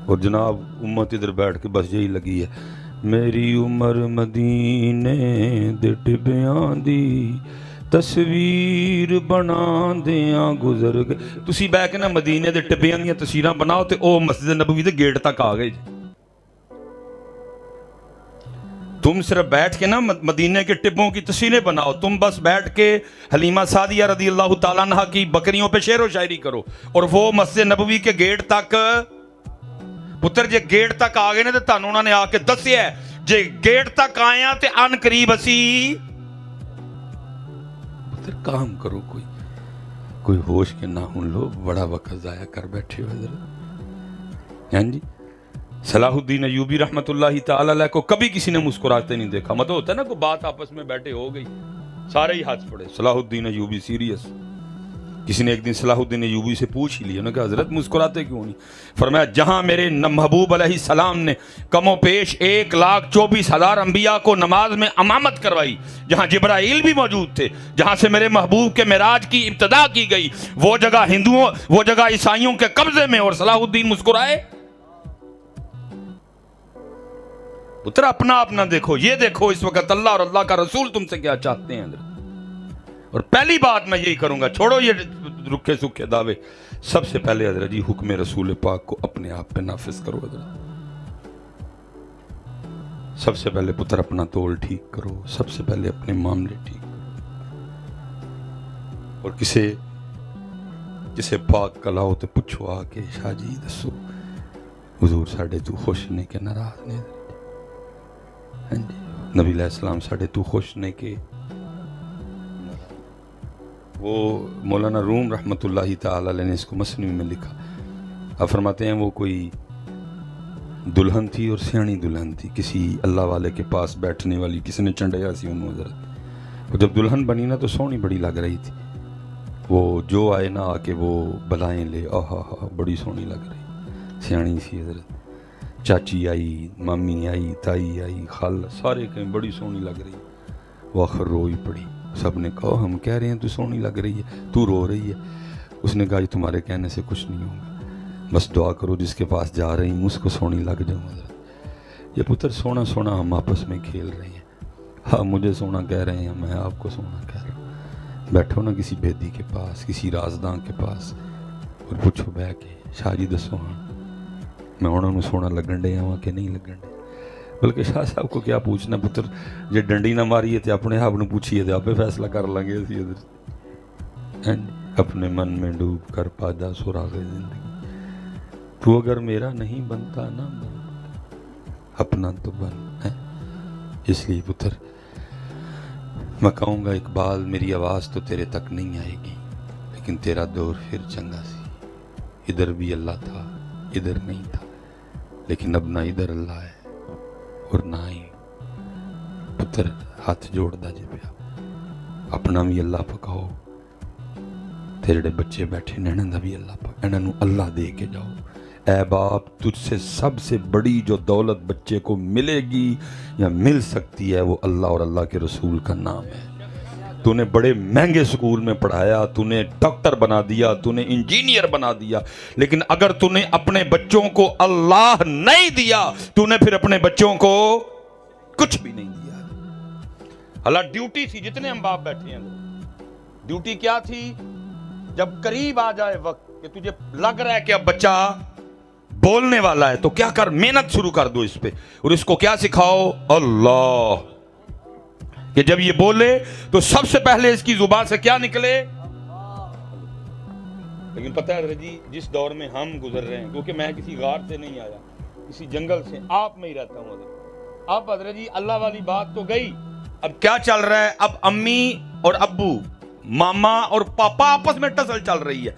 اور جناب امت ادھر بیٹھ کے بس یہی لگی ہے میری عمر مدینے دے ٹبیاں دی تصویر بنا دیاں گزر گئے. تسی بہ کے نا مدینے دے ٹبیاں دیاں تصویراں بناؤ تے او مسجد نبوی دے گیٹ تک آ گئے جی. تم صرف بیٹھ کے نا مدینے کے ٹبوں کی تصویریں بناؤ. تم بس بیٹھ کے حلیمہ سعدیہ رضی اللہ تعالیٰ عنہ کی بکریوں پہ شعر و شاعری کرو اور وہ مسجد نبوی کے گیٹ تک پتر جے گیٹ تک آ گئے نا تے تانوں انہاں نے آ کے دسیا ہے جے گیٹ تک آیا تے ان قریب اسی پتر کام کرو. کوئی ہوش کے نہ ہوں لو بڑا وقت ضائع کر بیٹھے ہو حضرت. ہاں جی صلاح الدین ایوبی رحمت اللہ تعالی علیہ کو کبھی کسی نے مسکراتے نہیں دیکھا. مطلب ہوتا ہے نا کوئی بات آپس میں بیٹھے ہو گئی سارے ہی ہاتھ پڑے. صلاح الدین ایوبی سیریس. کسی نے ایک دن صلاح الدین ایوبی سے پوچھ ہی لیا انہوں نے کہا حضرت مسکراتے کیوں نہیں؟ فرمایا جہاں میرے محبوب علیہ السلام نے کم و پیش 1,24,000 انبیاء کو نماز میں امامت کروائی، جہاں جبرائیل بھی موجود تھے، جہاں سے میرے محبوب کے معراج کی ابتدا کی گئی، وہ جگہ ہندوؤں وہ جگہ عیسائیوں کے قبضے میں، اور صلاح الدین مسکرائے. پتر اپنا دیکھو. یہ دیکھو اس وقت اللہ اور اللہ کا رسول تم سے کیا چاہتے ہیں حضرت. اور پہلی بات میں یہی کروں گا، چھوڑو یہ رکھے سکھے دعوے. سب سے پہلے حضرت جی حکم رسول پاک کو اپنے آپ پہ نافذ کرو حضرت. سب سے پہلے پتر اپنا تول ٹھیک کرو، سب سے پہلے اپنے معاملے ٹھیک کرو. اور کسے پاک کلاؤ تو پوچھو آ کے شاہ جی دسو حضور ساڑھے تو خوش نہیں کہ ناراض نہیں؟ نبی علیہ السلام ساڑھے تو خوش نہیں کہ؟ وہ مولانا روم رحمت اللہ تعالی علیہ نے اس کو مثنوی میں لکھا. آپ فرماتے ہیں وہ کوئی دلہن تھی اور سیانی دلہن تھی، کسی اللہ والے کے پاس بیٹھنے والی، کسی نے چنڈیا سی انہوں حضرت. جب دلہن بنی نا تو سونی بڑی لگ رہی تھی. وہ جو آئے نا آ کے وہ بلائیں لے، آہا بڑی سونی لگ رہی، سیانی سی حضرت. چاچی آئی، مامی آئی، تائی آئی، خال سارے کہیں بڑی سونی لگ رہی. وہ آخر روئی پڑی. سب نے کہا ہم کہہ رہے ہیں تو سونی لگ رہی ہے، تو رو رہی ہے. اس نے کہا یہ تمہارے کہنے سے کچھ نہیں ہوگا، بس دعا کرو جس کے پاس جا رہی ہوں اس کو سونی لگ جاؤں حضرت. یہ پتر سونا ہم آپس میں کھیل رہے ہیں. ہاں مجھے سونا کہہ رہے ہیں، میں آپ کو سونا کہہ رہا ہوں. بیٹھو نا کسی بھیدی کے پاس، کسی رازداں کے پاس اور پوچھو بہ کے شاہ جی دسو ہاں میں انہوں نے سونا لگن دے ہوں کہ نہیں لگن دے. بلکہ شاہ صاحب کو کیا پوچھنا پتر، جے ڈنڈی نہ ماری ہے تو اپنے آپ نے پوچھیے تو آپ فیصلہ کر لیں گے. اپنے من میں ڈوب کر پاجا سراغ زندگی، تو اگر میرا نہیں بنتا نہ بن، اپنا تو بن ہے. اس لیے پتر میں کہوں گا اقبال میری آواز تو تیرے تک نہیں آئے گی، لیکن تیرا دور پھر چنگا سی. ادھر بھی اللہ تھا ادھر نہیں تھا، لیکن اب نہ ادھر اللہ ہے اور نہ ہی. پتر ہاتھ جوڑ دا جے پیا اپنا بھی اللہ پکاؤ، تیرے بچے بیٹھے نہنا دا بھی اللہ پکاؤ، انہوں اللہ دے کے جاؤ. اے باپ تجھ سے سب سے بڑی جو دولت بچے کو ملے گی یا مل سکتی ہے وہ اللہ اور اللہ کے رسول کا نام ہے. تو نے بڑے مہنگے سکول میں پڑھایا، تو نے ڈاکٹر بنا دیا، تو نے انجینئر بنا دیا، لیکن اگر تو نے اپنے بچوں کو اللہ نہیں دیا تو نے پھر اپنے بچوں کو کچھ بھی نہیں دیا. اللہ ڈیوٹی تھی، جتنے ہم باپ بیٹھے ہیں ڈیوٹی کیا تھی؟ جب قریب آ جائے وقت کہ تجھے لگ رہا ہے کہ اب بچہ بولنے والا ہے تو کیا کر، محنت شروع کر دو اس پہ، اور اس کو کیا سکھاؤ؟ اللہ. کہ جب یہ بولے تو سب سے پہلے اس کی زبان سے کیا نکلے؟ لیکن پتہ ہے جی جس دور میں ہم گزر رہے ہیں، کیونکہ میں کسی غار سے نہیں آیا، کسی جنگل سے آپ میں ہی رہتا ہوں حضرت. اب حضرت جی اللہ والی بات تو گئی، اب کیا چل رہا ہے؟ اب امی اور ابو، ماما اور پاپا آپس میں ٹسل چل رہی ہے.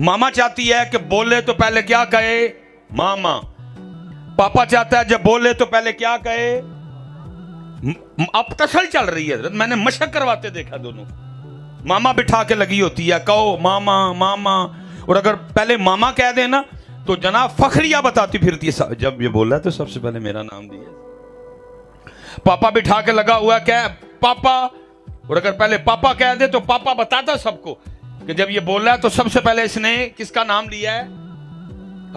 ماما چاہتی ہے کہ بولے تو پہلے کیا کہے؟ ماما. پاپا چاہتا ہے جب بولے تو پہلے کیا کہے؟ اب ٹسل چل رہی ہے حضرت. میں نے مشق کرواتے دیکھا دونوں. ماما بٹھا کے لگی ہوتی ہے کہو ماما ماما، اور اگر پہلے ماما کہہ دے نا تو جناب فخریہ بتاتی پھرتی ہے جب یہ بول رہا ہے تو سب سے پہلے میرا نام دیا. پاپا بٹھا کے لگا ہوا کہ پاپا، اور اگر پہلے پاپا کہہ دے تو پاپا بتاتا سب کو کہ جب یہ بول رہا ہے تو سب سے پہلے اس نے کس کا نام لیا ہے؟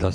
10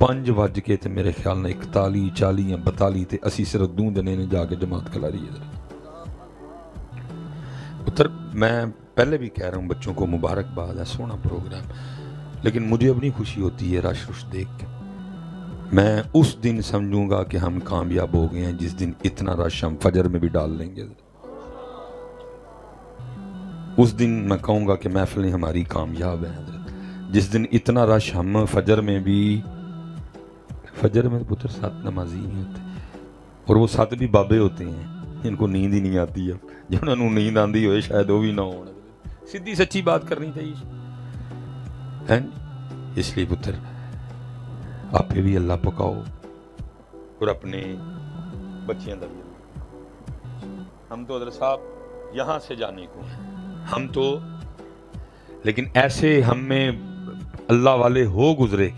5 ਵਜ ਕੇ ਤੇ ਮੇਰੇ ਖਿਆਲ ਨਾਲ 41 40 ਜਾਂ 42 ਤੇ ਅਸੀਂ ਸਿਰਫ 2 ਦਿਨੇ نے جا کے جماعت کھلاری ہے اتر میں پہلے بھی کہہ رہا ہوں بچوں کو مبارکباد ہے سونا پروگرام لیکن مجھے اپنی خوشی ہوتی ہے رش دیکھ کے میں اس دن سمجھوں گا کہ ہم کامیاب ہو گئے ہیں جس دن اتنا رش ہم فجر میں بھی ڈال لیں گے اس دن میں کہوں گا کہ محفلیں ہماری کامیاب ہیں حضرت جس دن اتنا رش ہم فجر میں بھی فجر میں پتر 7 نمازی نہیں ہوتے اور وہ 7 بھی بابے ہوتے ہیں جن کو نیند ہی نہیں آتی ہے جنہوں نے نیند آندی ہوئے شاید وہ بھی نہ ہونا سیدھی سچی بات کرنی چاہیے ہیں اس لیے پتر آپ بھی اللہ پکاؤ اور اپنے بچیاں دا بھی ہم تو حضرت صاحب یہاں سے جانے کو ہیں ہم تو لیکن ایسے ہم میں اللہ والے ہو گزرے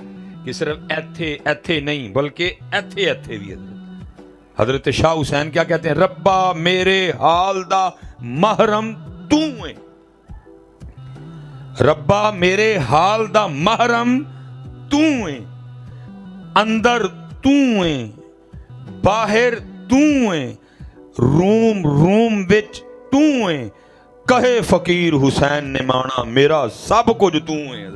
کہ صرف ایتھے نہیں بلکہ ایتھے بھی حضرت شاہ حسین کیا کہتے ہیں ربا میرے حال دا محرم تو ہے ربا میرے حال دا محرم تو ہے اندر تو ہے باہر تو ہے روم وچ تو ہے کہے فقیر حسین نے مانا میرا سب کچھ تو ہے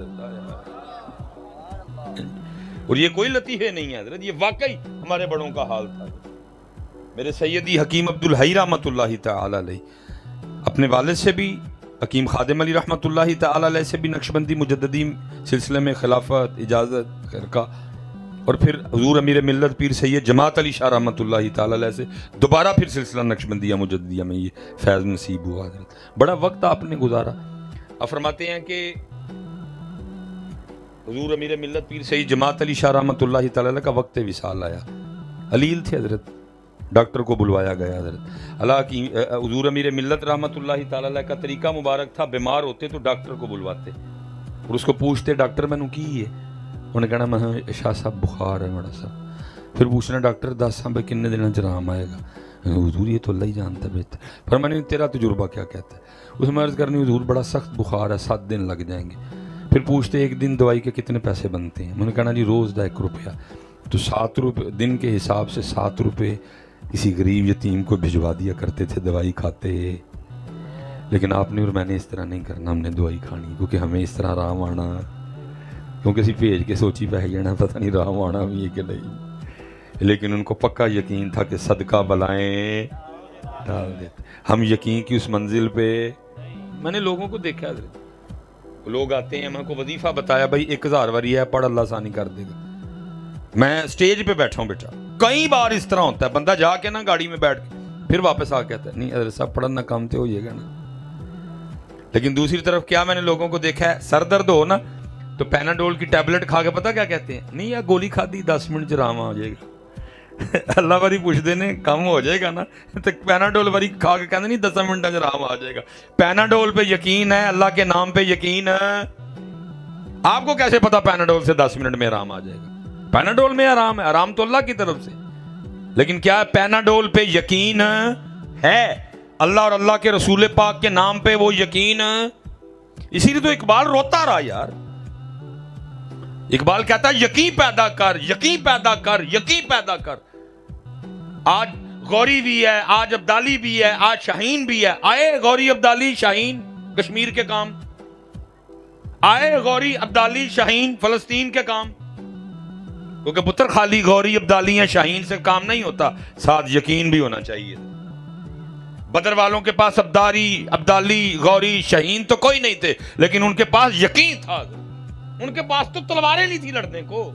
اور یہ کوئی لطیفے نہیں ہے حضرت یہ واقعی ہمارے بڑوں کا حال تھا میرے سیدی حکیم عبدالحی رحمۃ اللہ تعالی علیہ اپنے والد سے بھی حکیم خادم علی رحمۃ اللہ تعالی علیہ سے بھی نقشبندی مجددی سلسلے میں خلافت اجازت خرقہ اور پھر حضور امیر ملت پیر سید جماعت علی شاہ رحمۃ اللہ تعالی علیہ سے دوبارہ پھر سلسلہ نقشبندیہ مجددیہ میں یہ فیض نصیب ہوا حضرت بڑا وقت آپ نے گزارا آپ فرماتے ہیں کہ حضور امیر ملت پیر سید جماعت علی شاہ رحمۃ اللہ تعالی علیہ کا وقت وصال آیا علیل تھے حضرت ڈاکٹر کو بلوایا گیا حضرت اللہ کی حضور امیر ملت رحمۃ اللہ تعالی علیہ کا طریقہ مبارک تھا بیمار ہوتے تو ڈاکٹر کو بلواتے اور اس کو پوچھتے ڈاکٹر میں نے کی ہے انہوں نے کہنا میں شاہ صاحب بخار ہے بڑا صاحب پھر پوچھنا ڈاکٹر 10 بھائی کتنے دنوں چ آرام آئے گا حضور یہ تو اللہ ہی جانتا ہے بہتر پر میں نے تیرا تجربہ کیا کہتا ہے اس میں عرض کرنی حضور بڑا سخت بخار ہے 7 دن لگ جائیں گے پھر پوچھتے ایک دن دوائی کے کتنے پیسے بنتے ہیں میں نے کہنا جی روز دا 1 روپیہ تو 7 روپے دن کے حساب سے 7 روپے کسی غریب یتیم کو بھجوا دیا کرتے تھے دوائی کھاتے لیکن آپ نے اور میں نے اس طرح نہیں کرنا ہم نے دوائی کھانی کیونکہ ہمیں اس طرح آرام آنا کیونکہ اسی بھیج کے سوچی پہ جانا پتہ نہیں آرام آنا بھی ہے کہ نہیں لیکن ان کو پکا یقین تھا کہ صدقہ بلائیں ڈال دیتے ہم یقین کی اس منزل پہ میں نے لوگوں کو دیکھا حضرت لوگ آتے ہیں میں کو وظیفہ بتایا بھائی 1000 واری ہے پڑھ اللہ آسانی کر دے گا میں سٹیج پہ بیٹھا ہوں بیٹا کئی بار اس طرح ہوتا ہے بندہ جا کے نا گاڑی میں بیٹھ کے پھر واپس آ کہتا ہے نہیں حضرت صاحب پڑھنا کام تو ہو جائے گا نا لیکن دوسری طرف کیا میں نے لوگوں کو دیکھا ہے سر درد ہو نا تو پیناڈول کی ٹیبلٹ کھا کے پتہ کیا کہتے ہیں نہیں یار گولی کھا دی 10 منٹ چ آرام آ جائے گا اللہ واری پوچھتے نے کم ہو جائے گا نا تو پیناڈول واری کھا کے کہتے نہیں 10 منٹ چ آرام آ جائے گا پیناڈول پہ یقین ہے اللہ کے نام پہ یقین ہے آپ کو کیسے پتا پیناڈول سے 10 منٹ میں آرام آ جائے گا پیناڈول میں آرام ہے آرام تو اللہ کی طرف سے لیکن کیا پیناڈول پہ یقین ہے اللہ اور اللہ کے رسول پاک کے نام پہ وہ یقین اسی لیے تو اقبال روتا رہا یار اقبال کہتا ہے یقین پیدا کر یقین پیدا کر یقین پیدا کر آج غوری بھی ہے آج عبدالی بھی ہے آج شاہین بھی ہے آئے غوری عبدالی شاہین کشمیر کے کام آئے غوری عبدالی شاہین فلسطین کے کام کیونکہ پتر خالی غوری عبدالی یا شاہین سے کام نہیں ہوتا ساتھ یقین بھی ہونا چاہیے بدر والوں کے پاس عبدالی غوری شاہین تو کوئی نہیں تھے لیکن ان کے پاس یقین تھا ان کے پاس تو تلواریں نہیں تھی لڑنے کو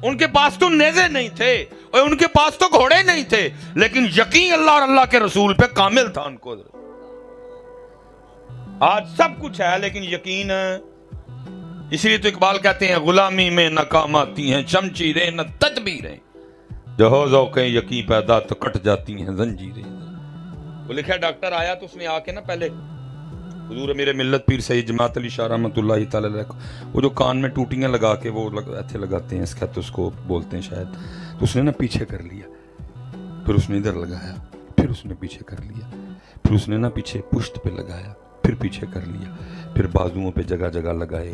ان کے پاس تو نیزے نہیں تھے اور ان کے پاس تو گھوڑے نہیں تھے لیکن یقین اللہ اور اللہ کے رسول پہ کامل تھا ان کو آج سب کچھ ہے لیکن یقین اسی لیے تو اقبال کہتے ہیں غلامی میں ناکام آتی ہیں شمشیریں نہ تدبیریں جو ہو ذوقیں یقین پیدا تو کٹ جاتی ہیں زنجیریں وہ لکھا ہے ڈاکٹر آیا تو اس نے آ کے نا پہلے حضور امیر ملت پیر سید جماعت علی شاہ رحمۃ اللہ تعالی علیہ وہ جو کان میں ٹوٹیاں لگا کے وہ ایسے لگاتے ہیں اس کو بولتے ہیں شاید تو اس نے نا پیچھے کر لیا پھر اس نے ادھر لگایا پھر اس نے پیچھے کر لیا پھر اس نے نا پیچھے پشت پہ لگایا پھر پیچھے کر لیا پھر بازوؤں پہ جگہ جگہ لگائے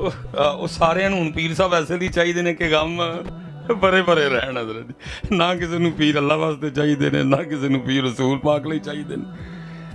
ਉਹ ਸਾਰਿਆਂ ਨੂੰ ਹੁਣ ਪੀਰ ਸਾਹਿਬ ਐਸੇ ਲਈ ਚਾਹੀਦੇ ਨੇ ਕਿ ਗਮ ਭਰੇ ਭਰੇ ਰਹਿਣ। ਹਜ਼ਰਤ ਨਾ ਕਿਸੇ ਨੂੰ ਪੀਰ ਅੱਲਾ ਵਾਸਤੇ ਚਾਹੀਦੇ ਨੇ, ਨਾ ਕਿਸੇ ਨੂੰ ਪੀਰ ਰਸੂਲ ਪਾਕ ਲਈ ਚਾਹੀਦੇ ਨੇ,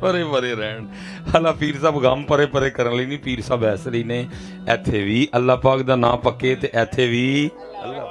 ਭਰੇ ਭਰੇ ਰਹਿਣ। ਹਾਲਾ ਪੀਰ ਸਾਹਿਬ ਗਮ ਭਰੇ ਭਰੇ ਕਰਨ ਲਈ ਨਹੀਂ, ਪੀਰ ਸਾਹਿਬ ਇਸ ਲਈ ਨੇ ਇੱਥੇ ਵੀ ਅੱਲਾਹ ਪਾਕ ਦਾ ਨਾਮ ਪੱਕੇ ਤੇ ਇੱਥੇ ਵੀ ਅੱਲਾਹ।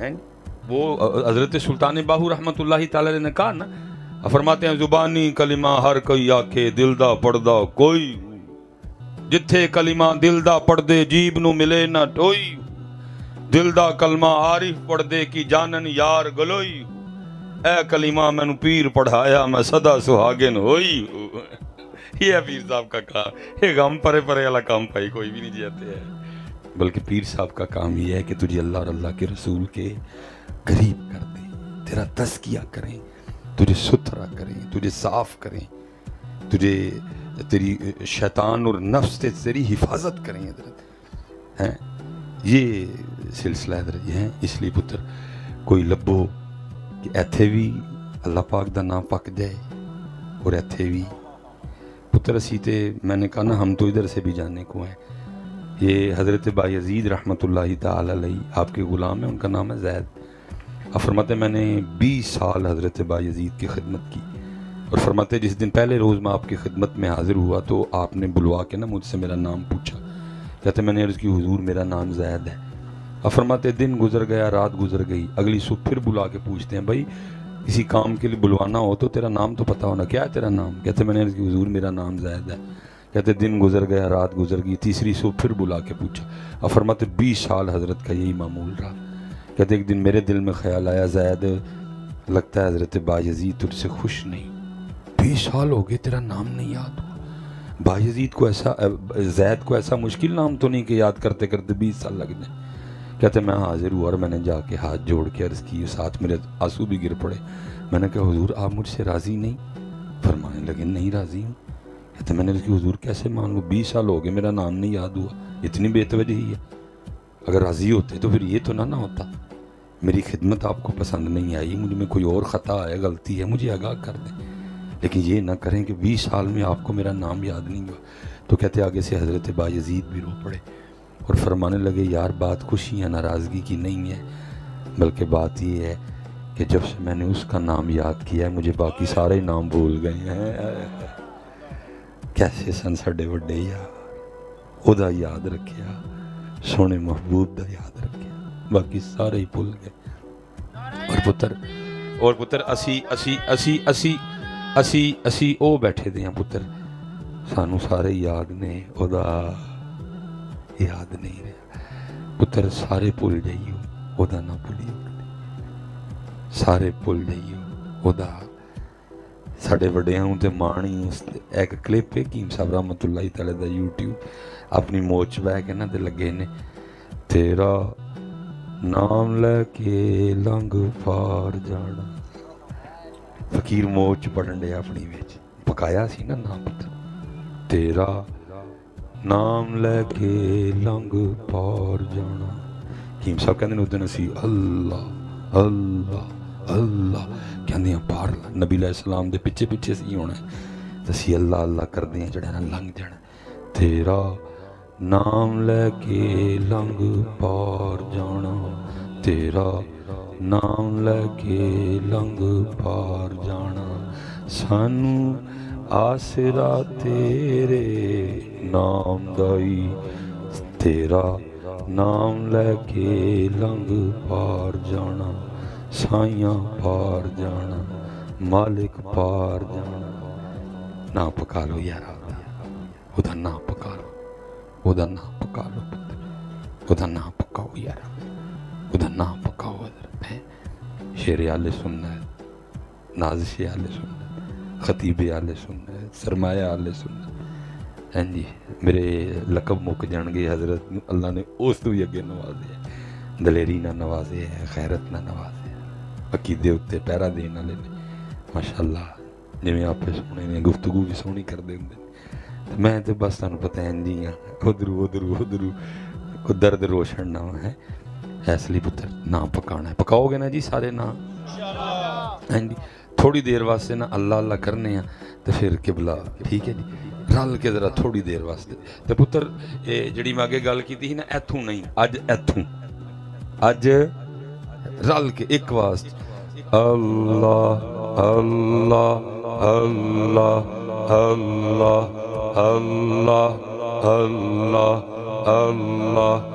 ہیں وہ حضرت سلطان باہو رحمت اللہ تعالی علیہ نے کہا نا، فرماتے ہیں زبانی کلمہ ہر کوئی آکھے دل دا پڑھدا کوئی، جتھے کلمہ دل دا پڑھ دے جیب نو ملے نہ ٹوئی، دل دا کلمہ عارف پڑھ دے کی جانن یار گلوئی، اے کلمہ میں نو پیر پڑھایا میں صدا سہاگن ہوئی۔ یہ ہے پیر صاحب کا کام، یہ غم پرے پرے والا کام پائی کوئی بھی نہیں جاتے ہے، بلکہ پیر صاحب کا کام یہ ہے کہ تجھے اللہ اور اللہ کے رسول کے قریب کر دیں، تیرا تزکیہ کریں، تجھے ستھرا کریں، تجھے صاف کریں، تجھے تیری شیطان اور نفس سے تیری حفاظت کریں حضرت ہیں، یہ سلسلہ حضرت یہ ہیں۔ اس لیے پتر کوئی لبو کہ ایتھے بھی اللہ پاک دا نام پک جائے اور ایتھے بھی پتر اسی تے میں نے کہا نا ہم تو ادھر سے بھی جانے کو ہیں۔ یہ حضرت بایزید رحمت اللہ تعالی علیہ آپ کے غلام ہیں، ان کا نام ہے زید۔ اور فرماتے ہیں میں نے 20 سال حضرت بایزید کی خدمت کی، اور فرماتے جس دن پہلے روز میں آپ کی خدمت میں حاضر ہوا تو آپ نے بلوا کے نا مجھ سے میرا نام پوچھا، کہتے میں نے عرض کی حضور میرا نام زید ہے۔ اور فرماتے دن گزر گیا، رات گزر گئی، اگلی صبح پھر بلا کے پوچھتے ہیں بھائی کسی کام کے لیے بلوانا ہو تو تیرا نام تو پتہ ہونا، کیا ہے تیرا نام؟ کہتے میں نے عرض کی حضور میرا نام زید ہے۔ کہتے دن گزر گیا، رات گزر گئی، تیسری صبح پھر بلا کے پوچھا، اور فرماتے 20 سال حضرت کا یہی معمول رہا۔ کہتے ایک دن میرے دل میں خیال آیا زید لگتا ہے حضرت بایزید تجھ سے خوش نہیں، 20 سال ہو گئے تیرا نام نہیں یاد ہوا۔ بایزید کو ایسا زید کو ایسا مشکل نام تو نہیں کہ یاد کرتے کرتے 20 سال لگ جائیں۔ کہتے میں حاضر ہوا اور میں نے جا کے ہاتھ جوڑ کے عرض کی، ساتھ میرے آنسو بھی گر پڑے۔ میں نے کہا حضور آپ مجھ سے راضی نہیں؟ فرمانے لگے نہیں راضی ہوں۔ کہتے میں نے عرض کی حضور کیسے مان لوں، 20 سال ہو گئے میرا نام نہیں یاد ہوا، اتنی بے توجہی ہے؟ اگر راضی ہوتے تو پھر یہ تو نہ ہوتا، میری خدمت آپ کو پسند نہیں آئی، مجھ میں کوئی اور خطا ہے، غلطی ہے، مجھے آگاہ کر دیں، لیکن یہ نہ کریں کہ 20 سال میں آپ کو میرا نام یاد نہیں ہوا۔ تو کہتے آگے سے حضرت بایزید بھی رو پڑے اور فرمانے لگے یار بات خوشی یا ناراضگی کی نہیں ہے، بلکہ بات یہ ہے کہ جب سے میں نے اس کا نام یاد کیا ہے مجھے باقی سارے نام بھول گئے ہیں۔ کیسے سن ساڈے وڈے یار، خدا یاد رکھیا، سونے محبوب دا یاد رکھیا، باقی سارے ہی بھول گئے۔ اور پتر اسی او بیٹھے دے ہیں پتر، سانو سارے یاد نے، خدا یاد نہیں رہا پتر، سارے بھول جائیو خدا نہ بھولیو، سارے بھول جائیو خدا۔ ساڈے وڈیاں تے مانی اس ایک کلپ ہے کیم صاحب رحمت اللہ تعالی دا یوٹیوب اپنی موچ بہ کے نا تے لگے نے تیرا نام لے کے لنگ پار جانا، فقیر موچ پڑھن دے اپنی وچ پکایا سی نا نام پتر، تیرا نام لے کے لنگ پار جانا۔ کیم صاحب کہندے نے اس دن اسی اللہ اللہ اللہ کہندے ہیں پار نبی علیہ السلام دے پیچھے پیچھے سی ہونا ہے، اسی اللہ اللہ کردے ہیں جڑے نا لنگ جانا، تیرا نام لے کے لنگ پار جانا، تیرا نام لے کے لنگ پار جانا، سانو آسرا تیرے نام دائی، تیرا نام لے کے لنگ پار جانا، سائیاں پار جانا، مالک پار جانا۔ نا پکا لو یارا، خدا نا پکا لو، خدا نا پکا لو پتر، خدا نا پکاؤ یارا، خدا نا پکاؤ حضرت ہے۔ شیر آل سنت، نازش آل سنت، خطیب آل سنت، سرمایہ آل سنت، ہیں جی میرے لقب مک جان گے حضرت اللہ نے اس تو ہی اگے نوازے ہیں، دلیری نہ نوازے ہے، خیرت نہ نوازے ہے، عقیدے اتے پیرا دین والے نے ماشاءاللہ، جویں آپ سونے نے گفتگو بھی سونی کر دے ہوں، میں تو بس تمہیں پتہ ہے جی ہاں ادھرو کو درد روشن نہ ہے، اس لیے پتر نہ پکانا ہے، پکاؤ گے نا جی سارے نا ہیں جی، تھوڑی دیر واسطے نا اللہ اللہ کرنے ہیں تو پھر قبلہ ٹھیک ہے جی، رل کے ذرا تھوڑی دیر واسطے تو پتر جڑی میں اگے گل کی تھی نا ایتھوں نہیں، اج رل کے ایک واسطے اللہ اللہ اللہ اللہ اللہ اللہ اللہ